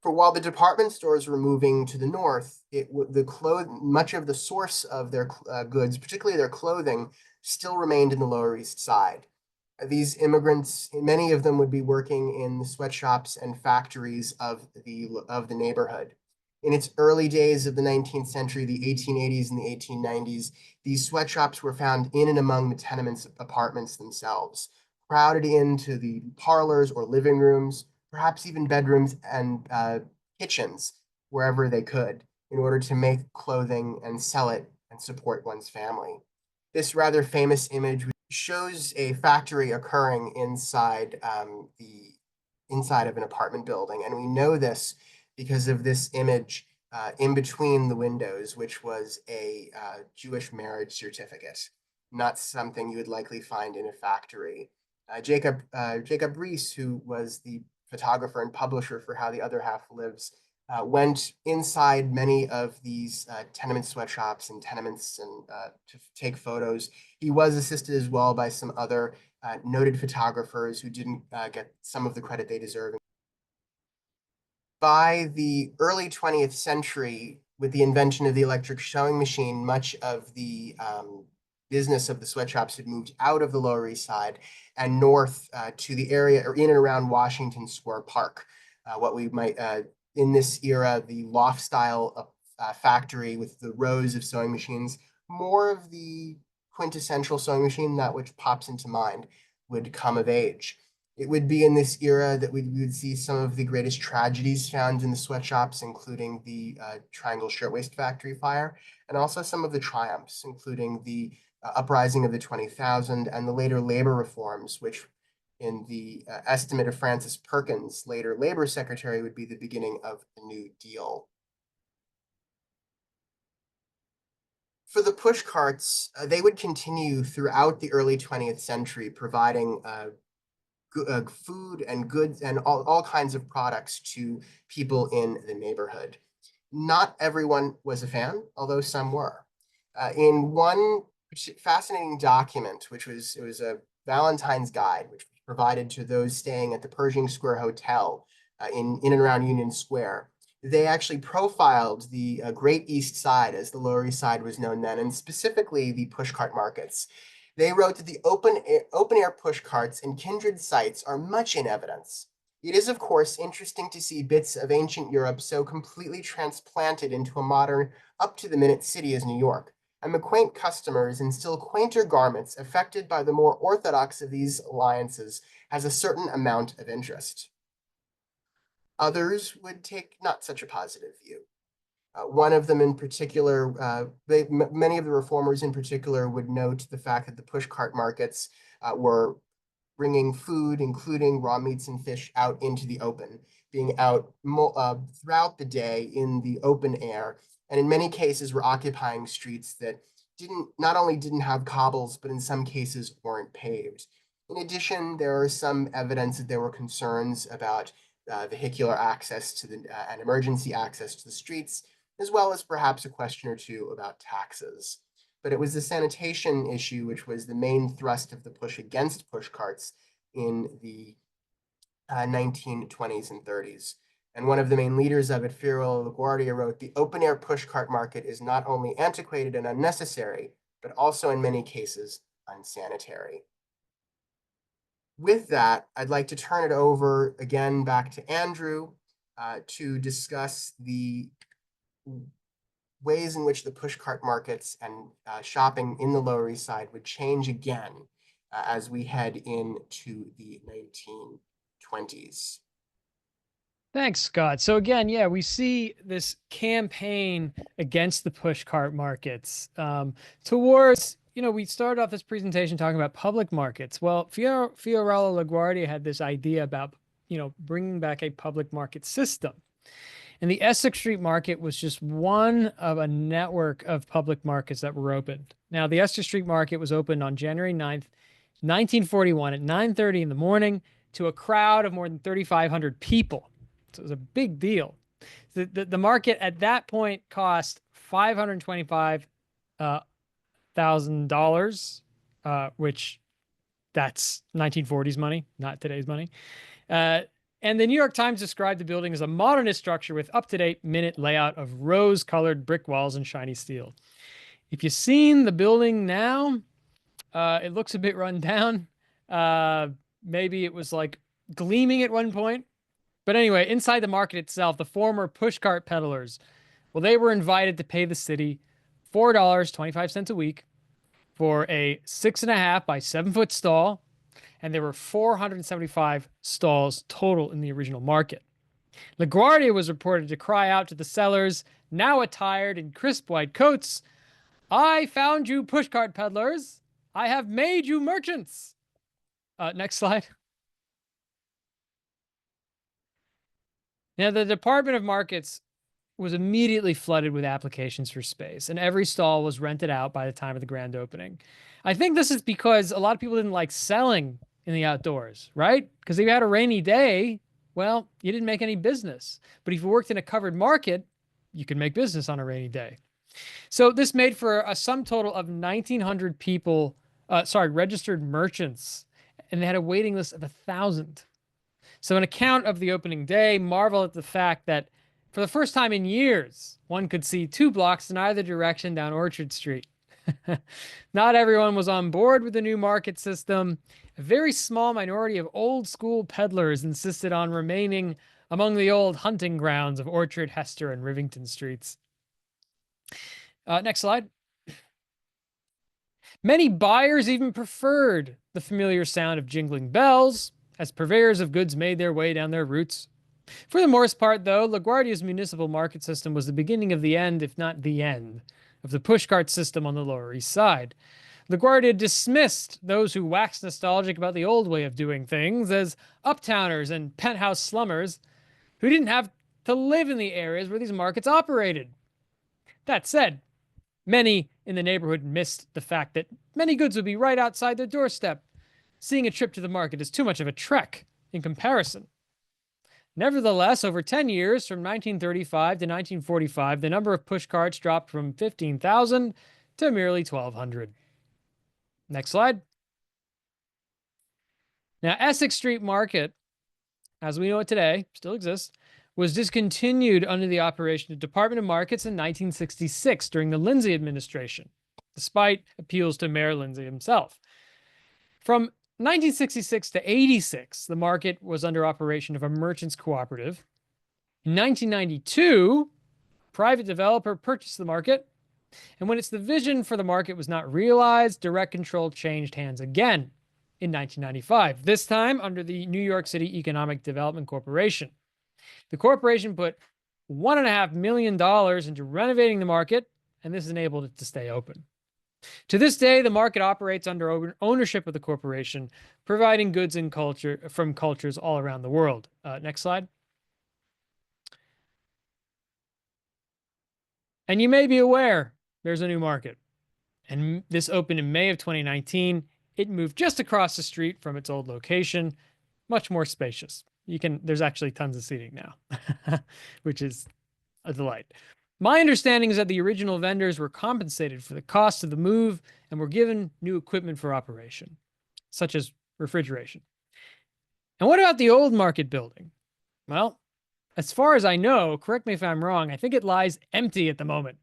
For while the department stores were moving to the north, much of the source of their goods, particularly their clothing, still remained in the Lower East Side. These immigrants, many of them would be working in the sweatshops and factories of the neighborhood. In its early days of the 19th century, the 1880s and the 1890s, these sweatshops were found in and among the tenements apartments themselves, crowded into the parlors or living rooms, perhaps even bedrooms and kitchens, wherever they could, in order to make clothing and sell it and support one's family. This rather famous image shows a factory occurring inside inside of an apartment building, and we know this because of this image in between the windows, which was a Jewish marriage certificate, not something you would likely find in a factory. Jacob Rees, who was the photographer and publisher for How the Other Half Lives, went inside many of these tenement sweatshops and tenements and to take photos. He was assisted as well by some other noted photographers who didn't get some of the credit they deserve. By the early 20th century, with the invention of the electric sewing machine, much of the business of the sweatshops had moved out of the Lower East Side and north to the area or in and around Washington Square Park. What we might in this era, the loft style factory with the rows of sewing machines, more of the quintessential sewing machine, that which pops into mind, would come of age. It would be in this era that we would see some of the greatest tragedies found in the sweatshops, including the Triangle Shirtwaist Factory fire, and also some of the triumphs, including the uprising of the 20,000 and the later labor reforms, which in the estimate of Francis Perkins, later Labor Secretary, would be the beginning of the New Deal. For the pushcarts, they would continue throughout the early 20th century, providing food and goods and all kinds of products to people in the neighborhood. Not everyone was a fan, although some were. In one fascinating document, it was a Valentine's Guide, which was provided to those staying at the Pershing Square Hotel in and around Union Square. They actually profiled the Great East Side, as the Lower East Side was known then, and specifically the pushcart markets. They wrote that the open air pushcarts and kindred sites are much in evidence. It is, of course, interesting to see bits of ancient Europe so completely transplanted into a modern, up-to-the-minute city as New York, and the quaint customers in still quainter garments affected by the more orthodox of these alliances has a certain amount of interest. Others would take not such a positive view. One of them in particular, many of the reformers in particular would note the fact that the pushcart markets were bringing food, including raw meats and fish, out into the open, being out throughout the day in the open air, and in many cases were occupying streets that not only didn't have cobbles, but in some cases weren't paved. In addition, there is some evidence that there were concerns about vehicular access to and emergency access to the streets, as well as perhaps a question or two about taxes. But it was the sanitation issue which was the main thrust of the push against pushcarts in the 1920s and 30s. And one of the main leaders of it, Fairweather LaGuardia, wrote, "The open-air pushcart market is not only antiquated and unnecessary, but also in many cases unsanitary." With that, I'd like to turn it over again back to Andrew to discuss the ways in which the pushcart markets and shopping in the Lower East Side would change again as we head into the 1920s. Thanks, Scott. So again, yeah, we see this campaign against the pushcart markets towards, we started off this presentation talking about public markets. Well, Fiorello LaGuardia had this idea about, bringing back a public market system. And the Essex Street Market was just one of a network of public markets that were opened. Now, the Essex Street Market was opened on January 9th, 1941 at 9:30 in the morning to a crowd of more than 3,500 people. So it was a big deal. The market at that point cost $525,000, which that's 1940s money, not today's money. And the New York Times described the building as a modernist structure with up-to-date minute layout of rose-colored brick walls and shiny steel. If you've seen the building now, it looks a bit run down. Maybe it was like gleaming at one point. But anyway, inside the market itself, the former pushcart peddlers, well, they were invited to pay the city $4.25 a week for a 6.5 by 7-foot stall. And there were 475 stalls total in the original market. LaGuardia was reported to cry out to the sellers, now attired in crisp white coats, "I found you pushcart peddlers. I have made you merchants." Next slide. Now, the Department of Markets was immediately flooded with applications for space, and every stall was rented out by the time of the grand opening. I think this is because a lot of people didn't like selling in the outdoors, right? Because if you had a rainy day, well, you didn't make any business. But if you worked in a covered market, you could make business on a rainy day. So this made for a sum total of 1,900 people, registered merchants, and they had a waiting list of 1,000. So an account of the opening day marveled at the fact that for the first time in years, one could see 2 blocks in either direction down Orchard Street. Not everyone was on board with the new market system. A very small minority of old school peddlers insisted on remaining among the old hunting grounds of Orchard, Hester, and Rivington Streets. Next slide. Many buyers even preferred the familiar sound of jingling bells as purveyors of goods made their way down their routes. For the most part, though, LaGuardia's municipal market system was the beginning of the end, if not the end, of the pushcart system on the Lower East Side. LaGuardia dismissed those who waxed nostalgic about the old way of doing things as uptowners and penthouse slummers who didn't have to live in the areas where these markets operated. That said, many in the neighborhood missed the fact that many goods would be right outside their doorstep, seeing a trip to the market as too much of a trek in comparison. Nevertheless, over 10 years, from 1935 to 1945, the number of pushcarts dropped from 15,000 to merely 1,200. Next slide. Now, Essex Street Market, as we know it today, still exists, was discontinued under the operation of Department of Markets in 1966 during the Lindsay administration, despite appeals to Mayor Lindsay himself. From 1966 to 86, the market was under operation of a merchants cooperative. In 1992, a private developer purchased the market, and when its vision for the market was not realized, direct control changed hands again in 1995, this time under the New York City Economic Development Corporation. The corporation put $1.5 million into renovating the market, and this enabled it to stay open. To this day, the market operates under ownership of the corporation, providing goods and culture from cultures all around the world. Next slide. And you may be aware there's a new market. And this opened in May of 2019. It moved just across the street from its old location, much more spacious. There's actually tons of seating now, which is a delight. My understanding is that the original vendors were compensated for the cost of the move and were given new equipment for operation, such as refrigeration. And what about the old market building? Well, as far as I know, correct me if I'm wrong, I think it lies empty at the moment.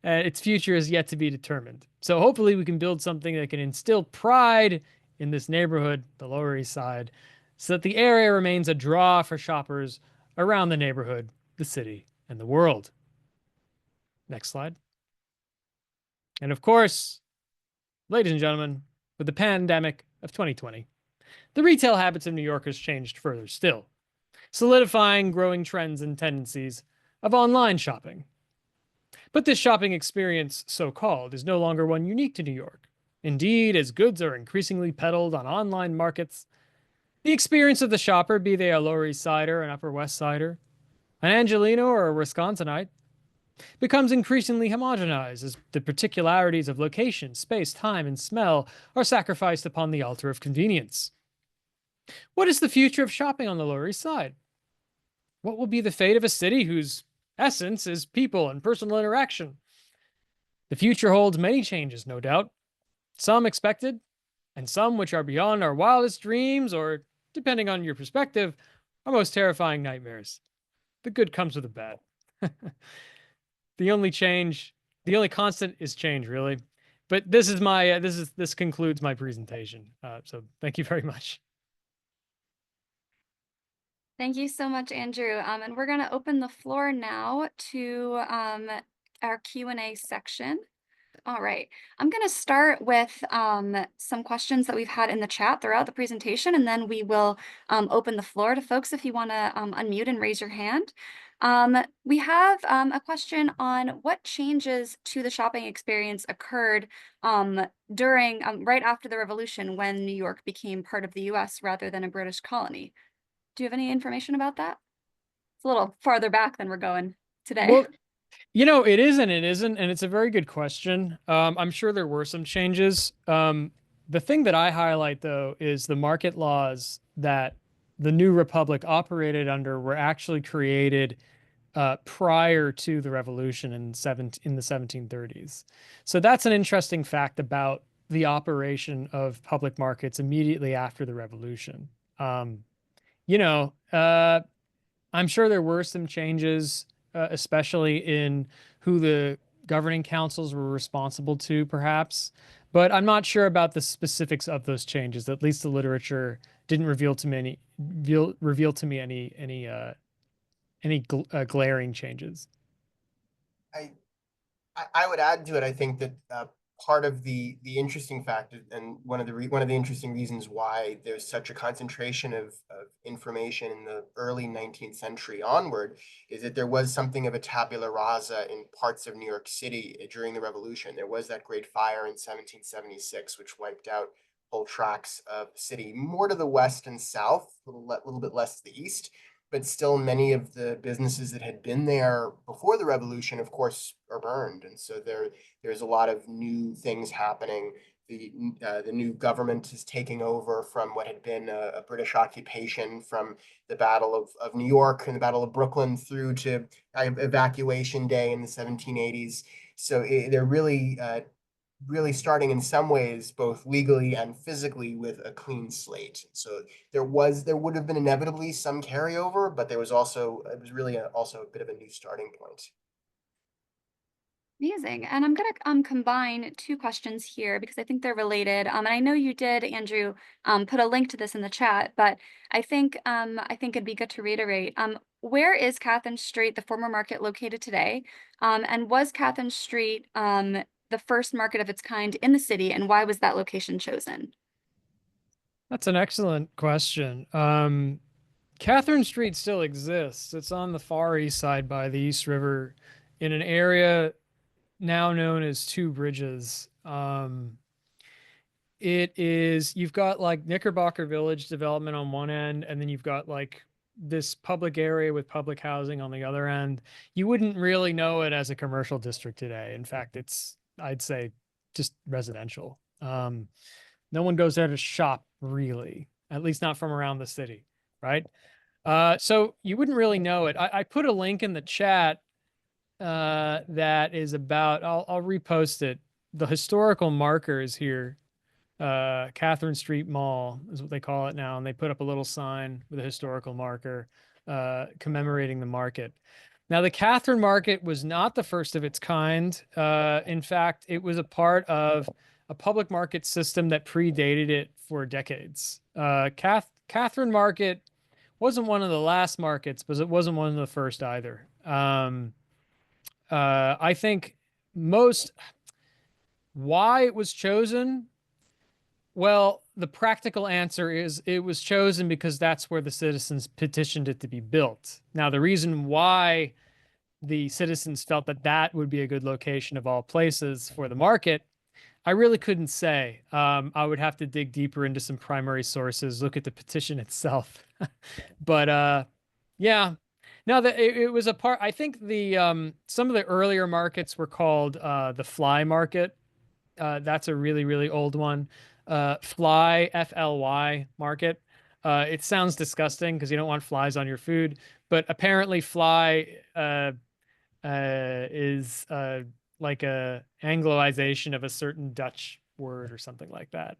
Its future is yet to be determined. So hopefully we can build something that can instill pride in this neighborhood, the Lower East Side, so that the area remains a draw for shoppers around the neighborhood, the city, and the world. Next slide. And of course, ladies and gentlemen, with the pandemic of 2020, the retail habits of New Yorkers changed further still, solidifying growing trends and tendencies of online shopping. But this shopping experience, so-called, is no longer one unique to New York. Indeed, as goods are increasingly peddled on online markets, the experience of the shopper, be they a Lower East Sider, an Upper West Sider, an Angelino, or a Wisconsinite, becomes increasingly homogenized as the particularities of location, space, time, and smell are sacrificed upon the altar of convenience. What is the future of shopping on the Lower East Side? What will be the fate of a city whose essence is people and personal interaction? The future holds many changes, no doubt, some expected, and some which are beyond our wildest dreams, or, depending on your perspective, our most terrifying nightmares. The good comes with the bad. The only constant is change, really. But this concludes my presentation. So thank you very much. Thank you so much, Andrew. And we're going to open the floor now to our Q&A section. All right, I'm going to start with some questions that we've had in the chat throughout the presentation, and then we will open the floor to folks if you want to unmute and raise your hand. We have a question on what changes to the shopping experience occurred during right after the Revolution, when New York became part of the US rather than a British colony. Do you have any information about that? It's a little farther back than we're going today. Well, you know, it is and it isn't, and it's a very good question. I'm sure there were some changes. The thing that I highlight, though, is the market laws that the New Republic operated under were actually created prior to the revolution in the 1730s. So that's an interesting fact about the operation of public markets immediately after the revolution. You know, I'm sure there were some changes, especially in who the governing councils were responsible to, perhaps. But I'm not sure about the specifics of those changes. At least the literature didn't reveal to me any glaring changes. I I would add to it. I think that part of the interesting fact, and one of the interesting reasons why there's such a concentration of information in the early 19th century onward, is that there was something of a tabula rasa in parts of New York City during the Revolution. There was that Great Fire in 1776, which wiped out whole tracts of the city, more to the west and south, a little bit less to the east. But still, many of the businesses that had been there before the revolution, of course, are burned, and so there's a lot of new things happening. The new government is taking over from what had been a British occupation, from the Battle of New York and the Battle of Brooklyn through to evacuation day in the 1780s. So they're really starting in some ways, both legally and physically, with a clean slate. So there would have been inevitably some carryover, but it was really also a bit of a new starting point. Amazing. And I'm going to combine two questions here because I think they're related. And I know you did, Andrew, put a link to this in the chat, but I think it'd be good to reiterate. Where is Catherine Street, the former market, located today? And was Catherine Street the first market of its kind in the city, and why was that location chosen? That's an excellent question. Catherine Street still exists. It's on the far east side by the East River in an area now known as Two Bridges. You've got like Knickerbocker Village development on one end, and then you've got like this public area with public housing on the other end. You wouldn't really know it as a commercial district today. In fact, I'd say, just residential. No one goes there to shop, really, at least not from around the city, right? So you wouldn't really know it. I put a link in the chat that is about, I'll repost it. The historical markers here, Catherine Street Mall is what they call it now. And they put up a little sign with a historical marker commemorating the market. Now, the Catherine Market was not the first of its kind. In fact, it was a part of a public market system that predated it for decades. Catherine Market wasn't one of the last markets, but it wasn't one of the first either. I think why it was chosen, well, the practical answer is it was chosen because that's where the citizens petitioned it to be built. Now, the reason why the citizens felt that that would be a good location of all places for the market, I really couldn't say. I would have to dig deeper into some primary sources, look at the petition itself. But yeah, now that it was a part, I think some of the earlier markets were called the Fly Market. That's a really, really old one. Fly, FLY Market. It sounds disgusting because you don't want flies on your food, but apparently fly is like a Anglicization of a certain Dutch word or something like that.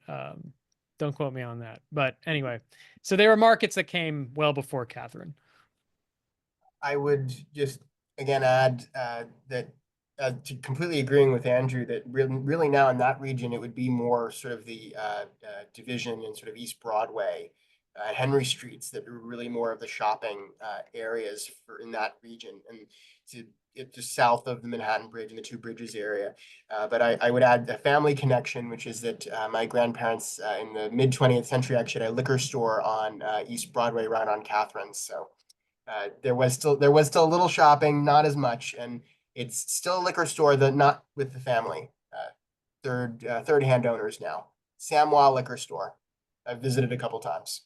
Don't quote me on that. But anyway, so there are markets that came well before Catherine. I would just again add that to completely agreeing with Andrew that really now in that region it would be more sort of the division in sort of East Broadway, Henry Streets that were really more of the shopping areas in that region, and just south of the Manhattan Bridge and the Two Bridges area. But I would add a family connection, which is that my grandparents in the mid 20th century actually had a liquor store on East Broadway right on Catherine. So there was still a little shopping, not as much, and it's still a liquor store, not with the family. Third hand owners now. Samoa Liquor Store. I've visited a couple times.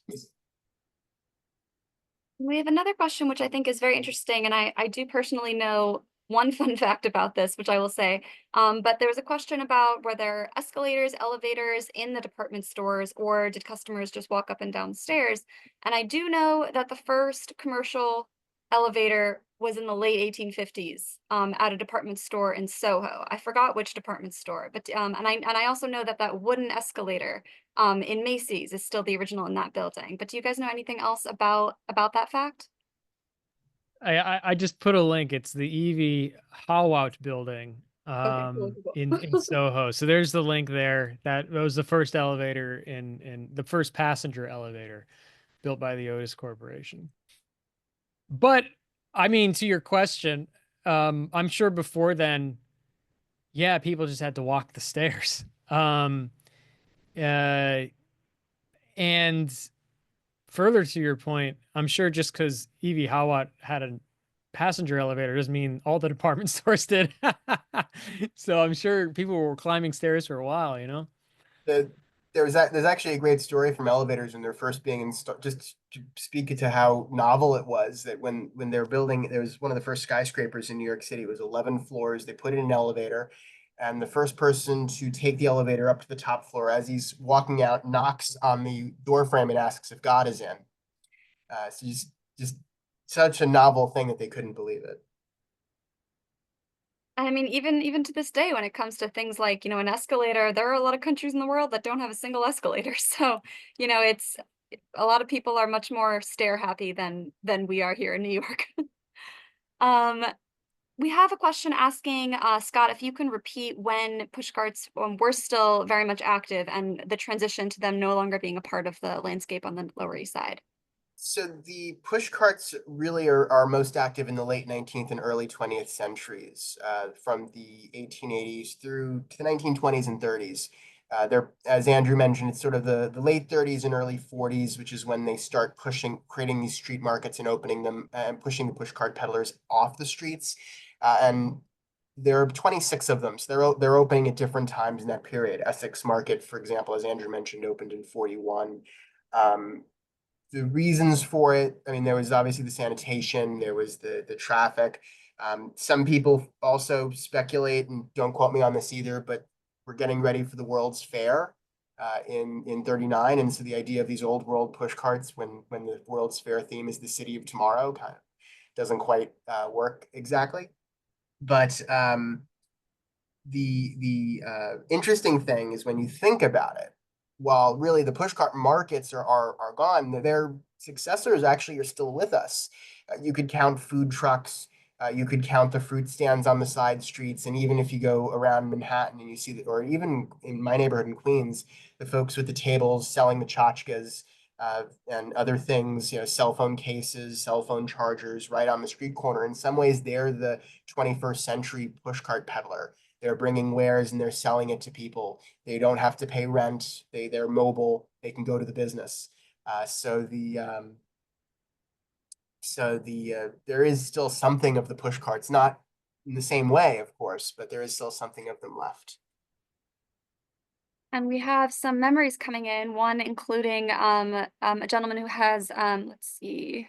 We have another question, which I think is very interesting, and I do personally know one fun fact about this, which I will say. But there was a question about were there escalators, elevators in the department stores, or did customers just walk up and down stairs? And I do know that the first commercial elevator was in the late 1850s at a department store in Soho. I forgot which department store, but and I also know that that wooden escalator in Macy's is still the original in that building. But do you guys know anything else about that fact? I just put a link. It's the Evie Howat building Okay, cool, cool, in cool. Soho. So there's the link there. That was the first elevator in the first passenger elevator built by the Otis Corporation. But I mean, to your question, I'm sure before then, yeah, people just had to walk the stairs. Uh, and further to your point, I'm sure just because Evie Howat had a passenger elevator doesn't mean all the department stores did. So I'm sure people were climbing stairs for a while, you know? The, there's actually a great story from elevators when they're first being installed, just to speak to how novel it was that when they're building, there was one of the first skyscrapers in New York City. It was 11 floors. They put in an elevator, and the first person to take the elevator up to the top floor, as he's walking out, knocks on the door frame and asks if God is in. So just such a novel thing that they couldn't believe it. I mean, even to this day, when it comes to things like, an escalator, there are a lot of countries in the world that don't have a single escalator. So, it's a lot of people are much more stair happy than we are here in New York. Um, we have a question asking Scott if you can repeat when pushcarts were still very much active and the transition to them no longer being a part of the landscape on the Lower East Side. So the push carts really are most active in the late 19th and early 20th centuries, from the 1880s through to the 1920s and 30s. They're, as Andrew mentioned, it's sort of the late 30s and early 40s, which is when they start creating these street markets and opening them and pushing the push cart peddlers off the streets. And there are 26 of them, so they're opening at different times in that period. Essex Market, for example, as Andrew mentioned, opened in 41. The reasons for it, I mean, there was obviously the sanitation, there was the traffic. Some people also speculate, and don't quote me on this either, but we're getting ready for the World's Fair in 39. And so the idea of these old world push carts when the World's Fair theme is the city of tomorrow kind of doesn't quite work exactly. But the interesting thing is when you think about it, while really the pushcart markets are gone, their successors actually are still with us. You could count food trucks, you could count the fruit stands on the side streets, and even if you go around Manhattan and you see that, or even in my neighborhood in Queens, the folks with the tables selling the tchotchkes and other things, cell phone cases, cell phone chargers, right on the street corner. In some ways, they're the 21st century pushcart peddler. They're bringing wares and they're selling it to people. They don't have to pay rent. They're mobile. They can go to the business. There is still something of the push carts, not in the same way, of course, but there is still something of them left. And we have some memories coming in, one including a gentleman who has, let's see,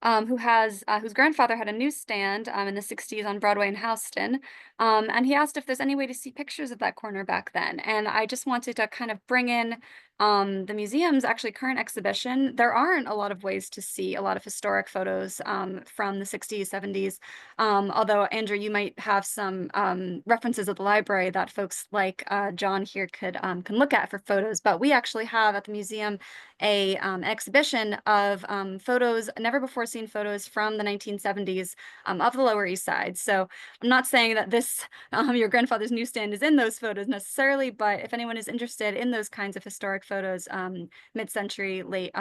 whose grandfather had a newsstand in the 60s on Broadway in Houston. And he asked if there's any way to see pictures of that corner back then. And I just wanted to kind of bring in the museum's actually current exhibition. There aren't a lot of ways to see a lot of historic photos from the 60s, 70s. Although, Andrew, you might have some references at the library that folks like John here can look at for photos. But we actually have at the museum a exhibition of photos, never before seen photos from the 1970s of the Lower East Side. So I'm not saying that this, your grandfather's newsstand is in those photos necessarily, but if anyone is interested in those kinds of historic photos, mid-century, late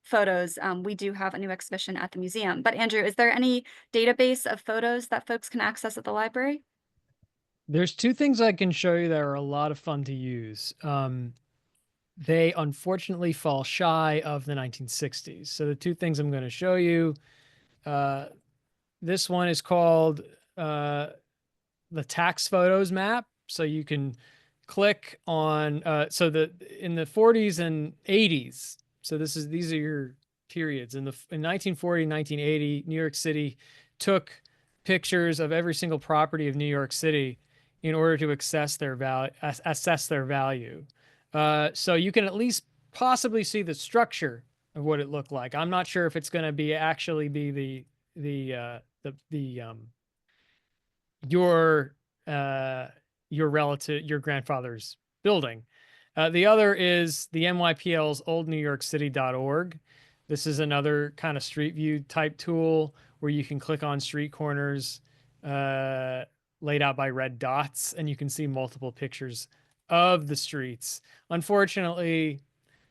photos, we do have a new exhibition at the museum. But Andrew, is there any database of photos that folks can access at the library? There's two things I can show you that are a lot of fun to use. They unfortunately fall shy of the 1960s. So the two things I'm going to show you, this one is called the tax photos map. So you can click on, in the 40s and 80s. So these are your periods. In 1940, 1980, New York City took pictures of every single property of New York City in order to assess their value. So you can at least possibly see the structure of what it looked like. I'm not sure if it's going to be actually be your your grandfather's building. The other is the NYPL's oldnewyorkcity.org. This is another kind of street view type tool where you can click on street corners laid out by red dots, and you can see multiple pictures of the streets. Unfortunately,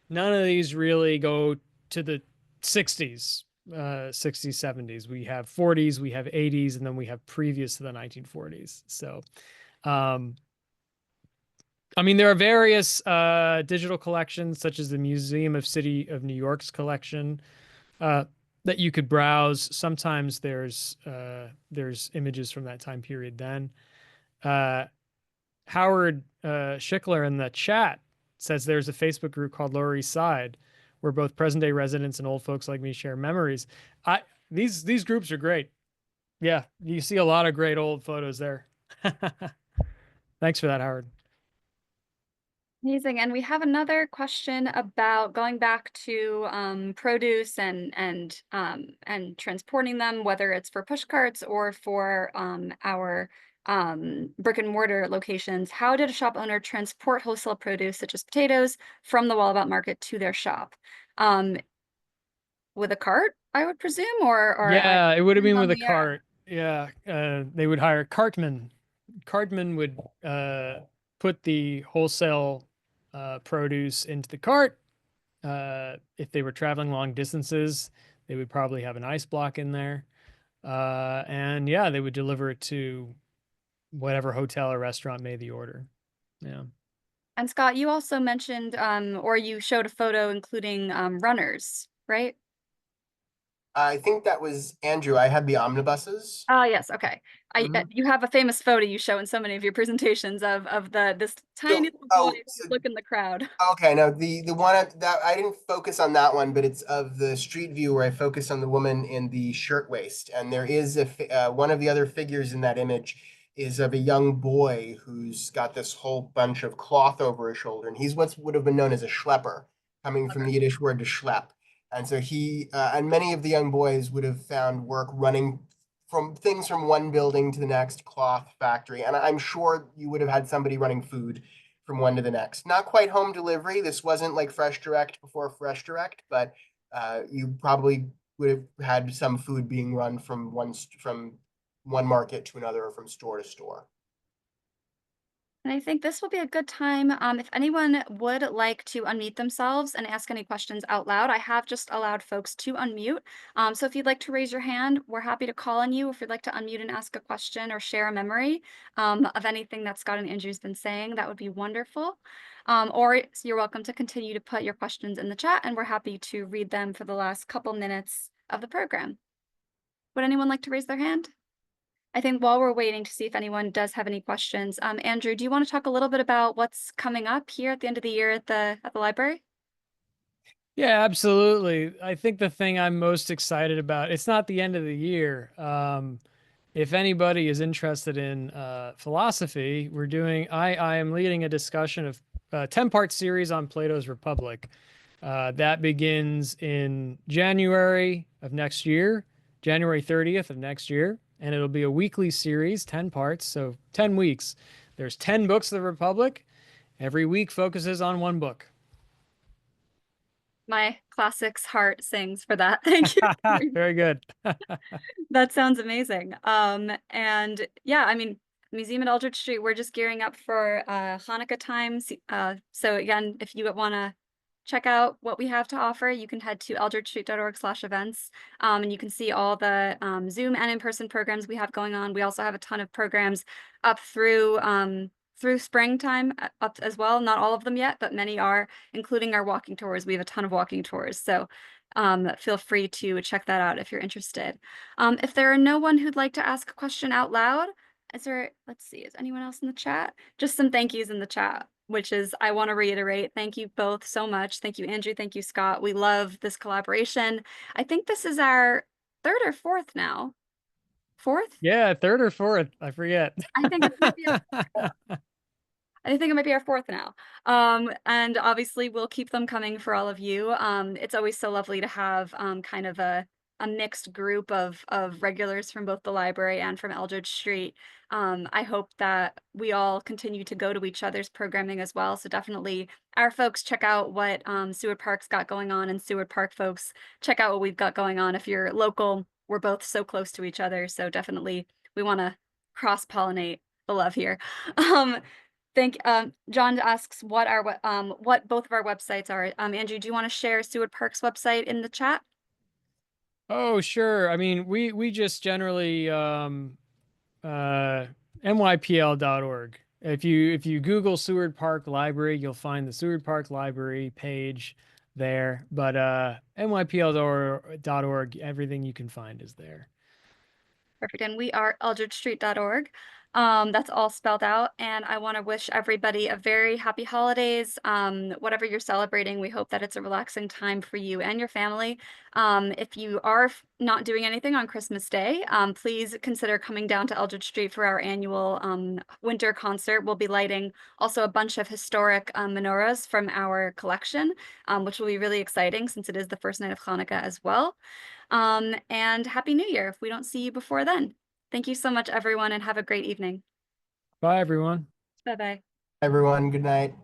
none of these really go to the 60s, 60s, 70s. We have 40s, we have 80s, and then we have previous to the 1940s. So, I mean, there are various digital collections, such as the Museum of City of New York's collection, that you could browse. Sometimes there's images from that time period then. Howard Schickler in the chat says there's a Facebook group called Lower East Side where both present day residents and old folks like me share memories. These groups are great. Yeah, you see a lot of great old photos there. Thanks for that, Howard. Amazing. And we have another question about going back to produce and transporting them, whether it's for pushcarts or for our brick and mortar locations. How did a shop owner transport wholesale produce such as potatoes from the Wallabout Market to their shop? With a cart, I would presume, or yeah, it would have been on with a the, cart. Yeah, they would hire cartmen. Cartmen would put the wholesale produce into the cart. If they were traveling long distances, they would probably have an ice block in there. And yeah, they would deliver it to whatever hotel or restaurant made the order. Yeah. And Scott, you also mentioned or you showed a photo including runners, right? I think that was Andrew. I had the omnibuses. Oh, yes. Okay. Mhm. You have a famous photo you show in so many of your presentations of this tiny little boy So look in the crowd. okay, no, the one that I didn't focus on that one, but it's of the street view where I focus on the woman in the shirtwaist, and there is one of the other figures in that image is of a young boy who's got this whole bunch of cloth over his shoulder, and he's what would have been known as a schlepper, coming from the Yiddish word to schlep. And so he and many of the young boys would have found work running from things from one building to the next cloth factory, and I'm sure you would have had somebody running food from one to the next. Not quite home delivery. This wasn't like Fresh Direct before Fresh Direct, but you probably would have had some food being run from one market to another or from store to store. And I think this will be a good time if anyone would like to unmute themselves and ask any questions out loud. I have just allowed folks to unmute. So if you'd like to raise your hand, we're happy to call on you. If you'd like to unmute and ask a question or share a memory of anything that Scott and Andrew's been saying, that would be wonderful. Or you're welcome to continue to put your questions in the chat, and we're happy to read them for the last couple minutes of the program. Would anyone like to raise their hand? I think while we're waiting to see if anyone does have any questions, Andrew, do you want to talk a little bit about what's coming up here at the end of the year at the library? Yeah, absolutely. I think the thing I'm most excited about, it's not the end of the year. If anybody is interested in philosophy, I am leading a discussion of a 10-part series on Plato's Republic. That begins in January of next year, January 30th of next year, and it'll be a weekly series, 10 parts, so 10 weeks. There's 10 books of the Republic. Every week focuses on one book. My classics heart sings for that. Thank you. Very good. That sounds amazing. And yeah, I mean, Museum at Eldridge Street, we're just gearing up for Hanukkah times. So again, if you want to check out what we have to offer, you can head to eldridgestreet.org/events, and you can see all the Zoom and in-person programs we have going on. We also have a ton of programs up through springtime up as well. Not all of them yet, but many are, including our walking tours. We have a ton of walking tours. So feel free to check that out if you're interested. If there are no one who'd like to ask a question out loud, let's see, is anyone else in the chat? Just some thank yous in the chat, which is, I want to reiterate, thank you both so much. Thank you, Andrew. Thank you, Scott. We love this collaboration. I think this is our third or fourth now. 4th? Yeah, third or fourth. I forget. I think it might be I think it might be our 4th now. And obviously we'll keep them coming for all of you. It's always so lovely to have kind of a mixed group of regulars from both the library and from Eldridge Street. I hope that we all continue to go to each other's programming as well. So definitely our folks check out what Seward Park's got going on, and Seward Park folks check out what we've got going on. If you're local, we're both so close to each other. So definitely we want to cross-pollinate the love here. Um, John asks what what both of our websites are. Andrew, do you want to share Seward Park's website in the chat? Oh, sure. I mean, we just generally NYPL.org. If you Google Seward Park Library, you'll find the Seward Park Library page there. But NYPL.org, everything you can find is there. Perfect. And we are eldridgestreet.org. That's all spelled out. And I want to wish everybody a very happy holidays. Whatever you're celebrating, we hope that it's a relaxing time for you and your family. If you are not doing anything on Christmas Day, please consider coming down to Eldridge Street for our annual winter concert. We'll be lighting also a bunch of historic menorahs from our collection, which will be really exciting since it is the first night of Hanukkah as well. And Happy New Year if we don't see you before then. Thank you so much, everyone, and have a great evening. Bye, everyone. Bye-bye. Everyone, good night.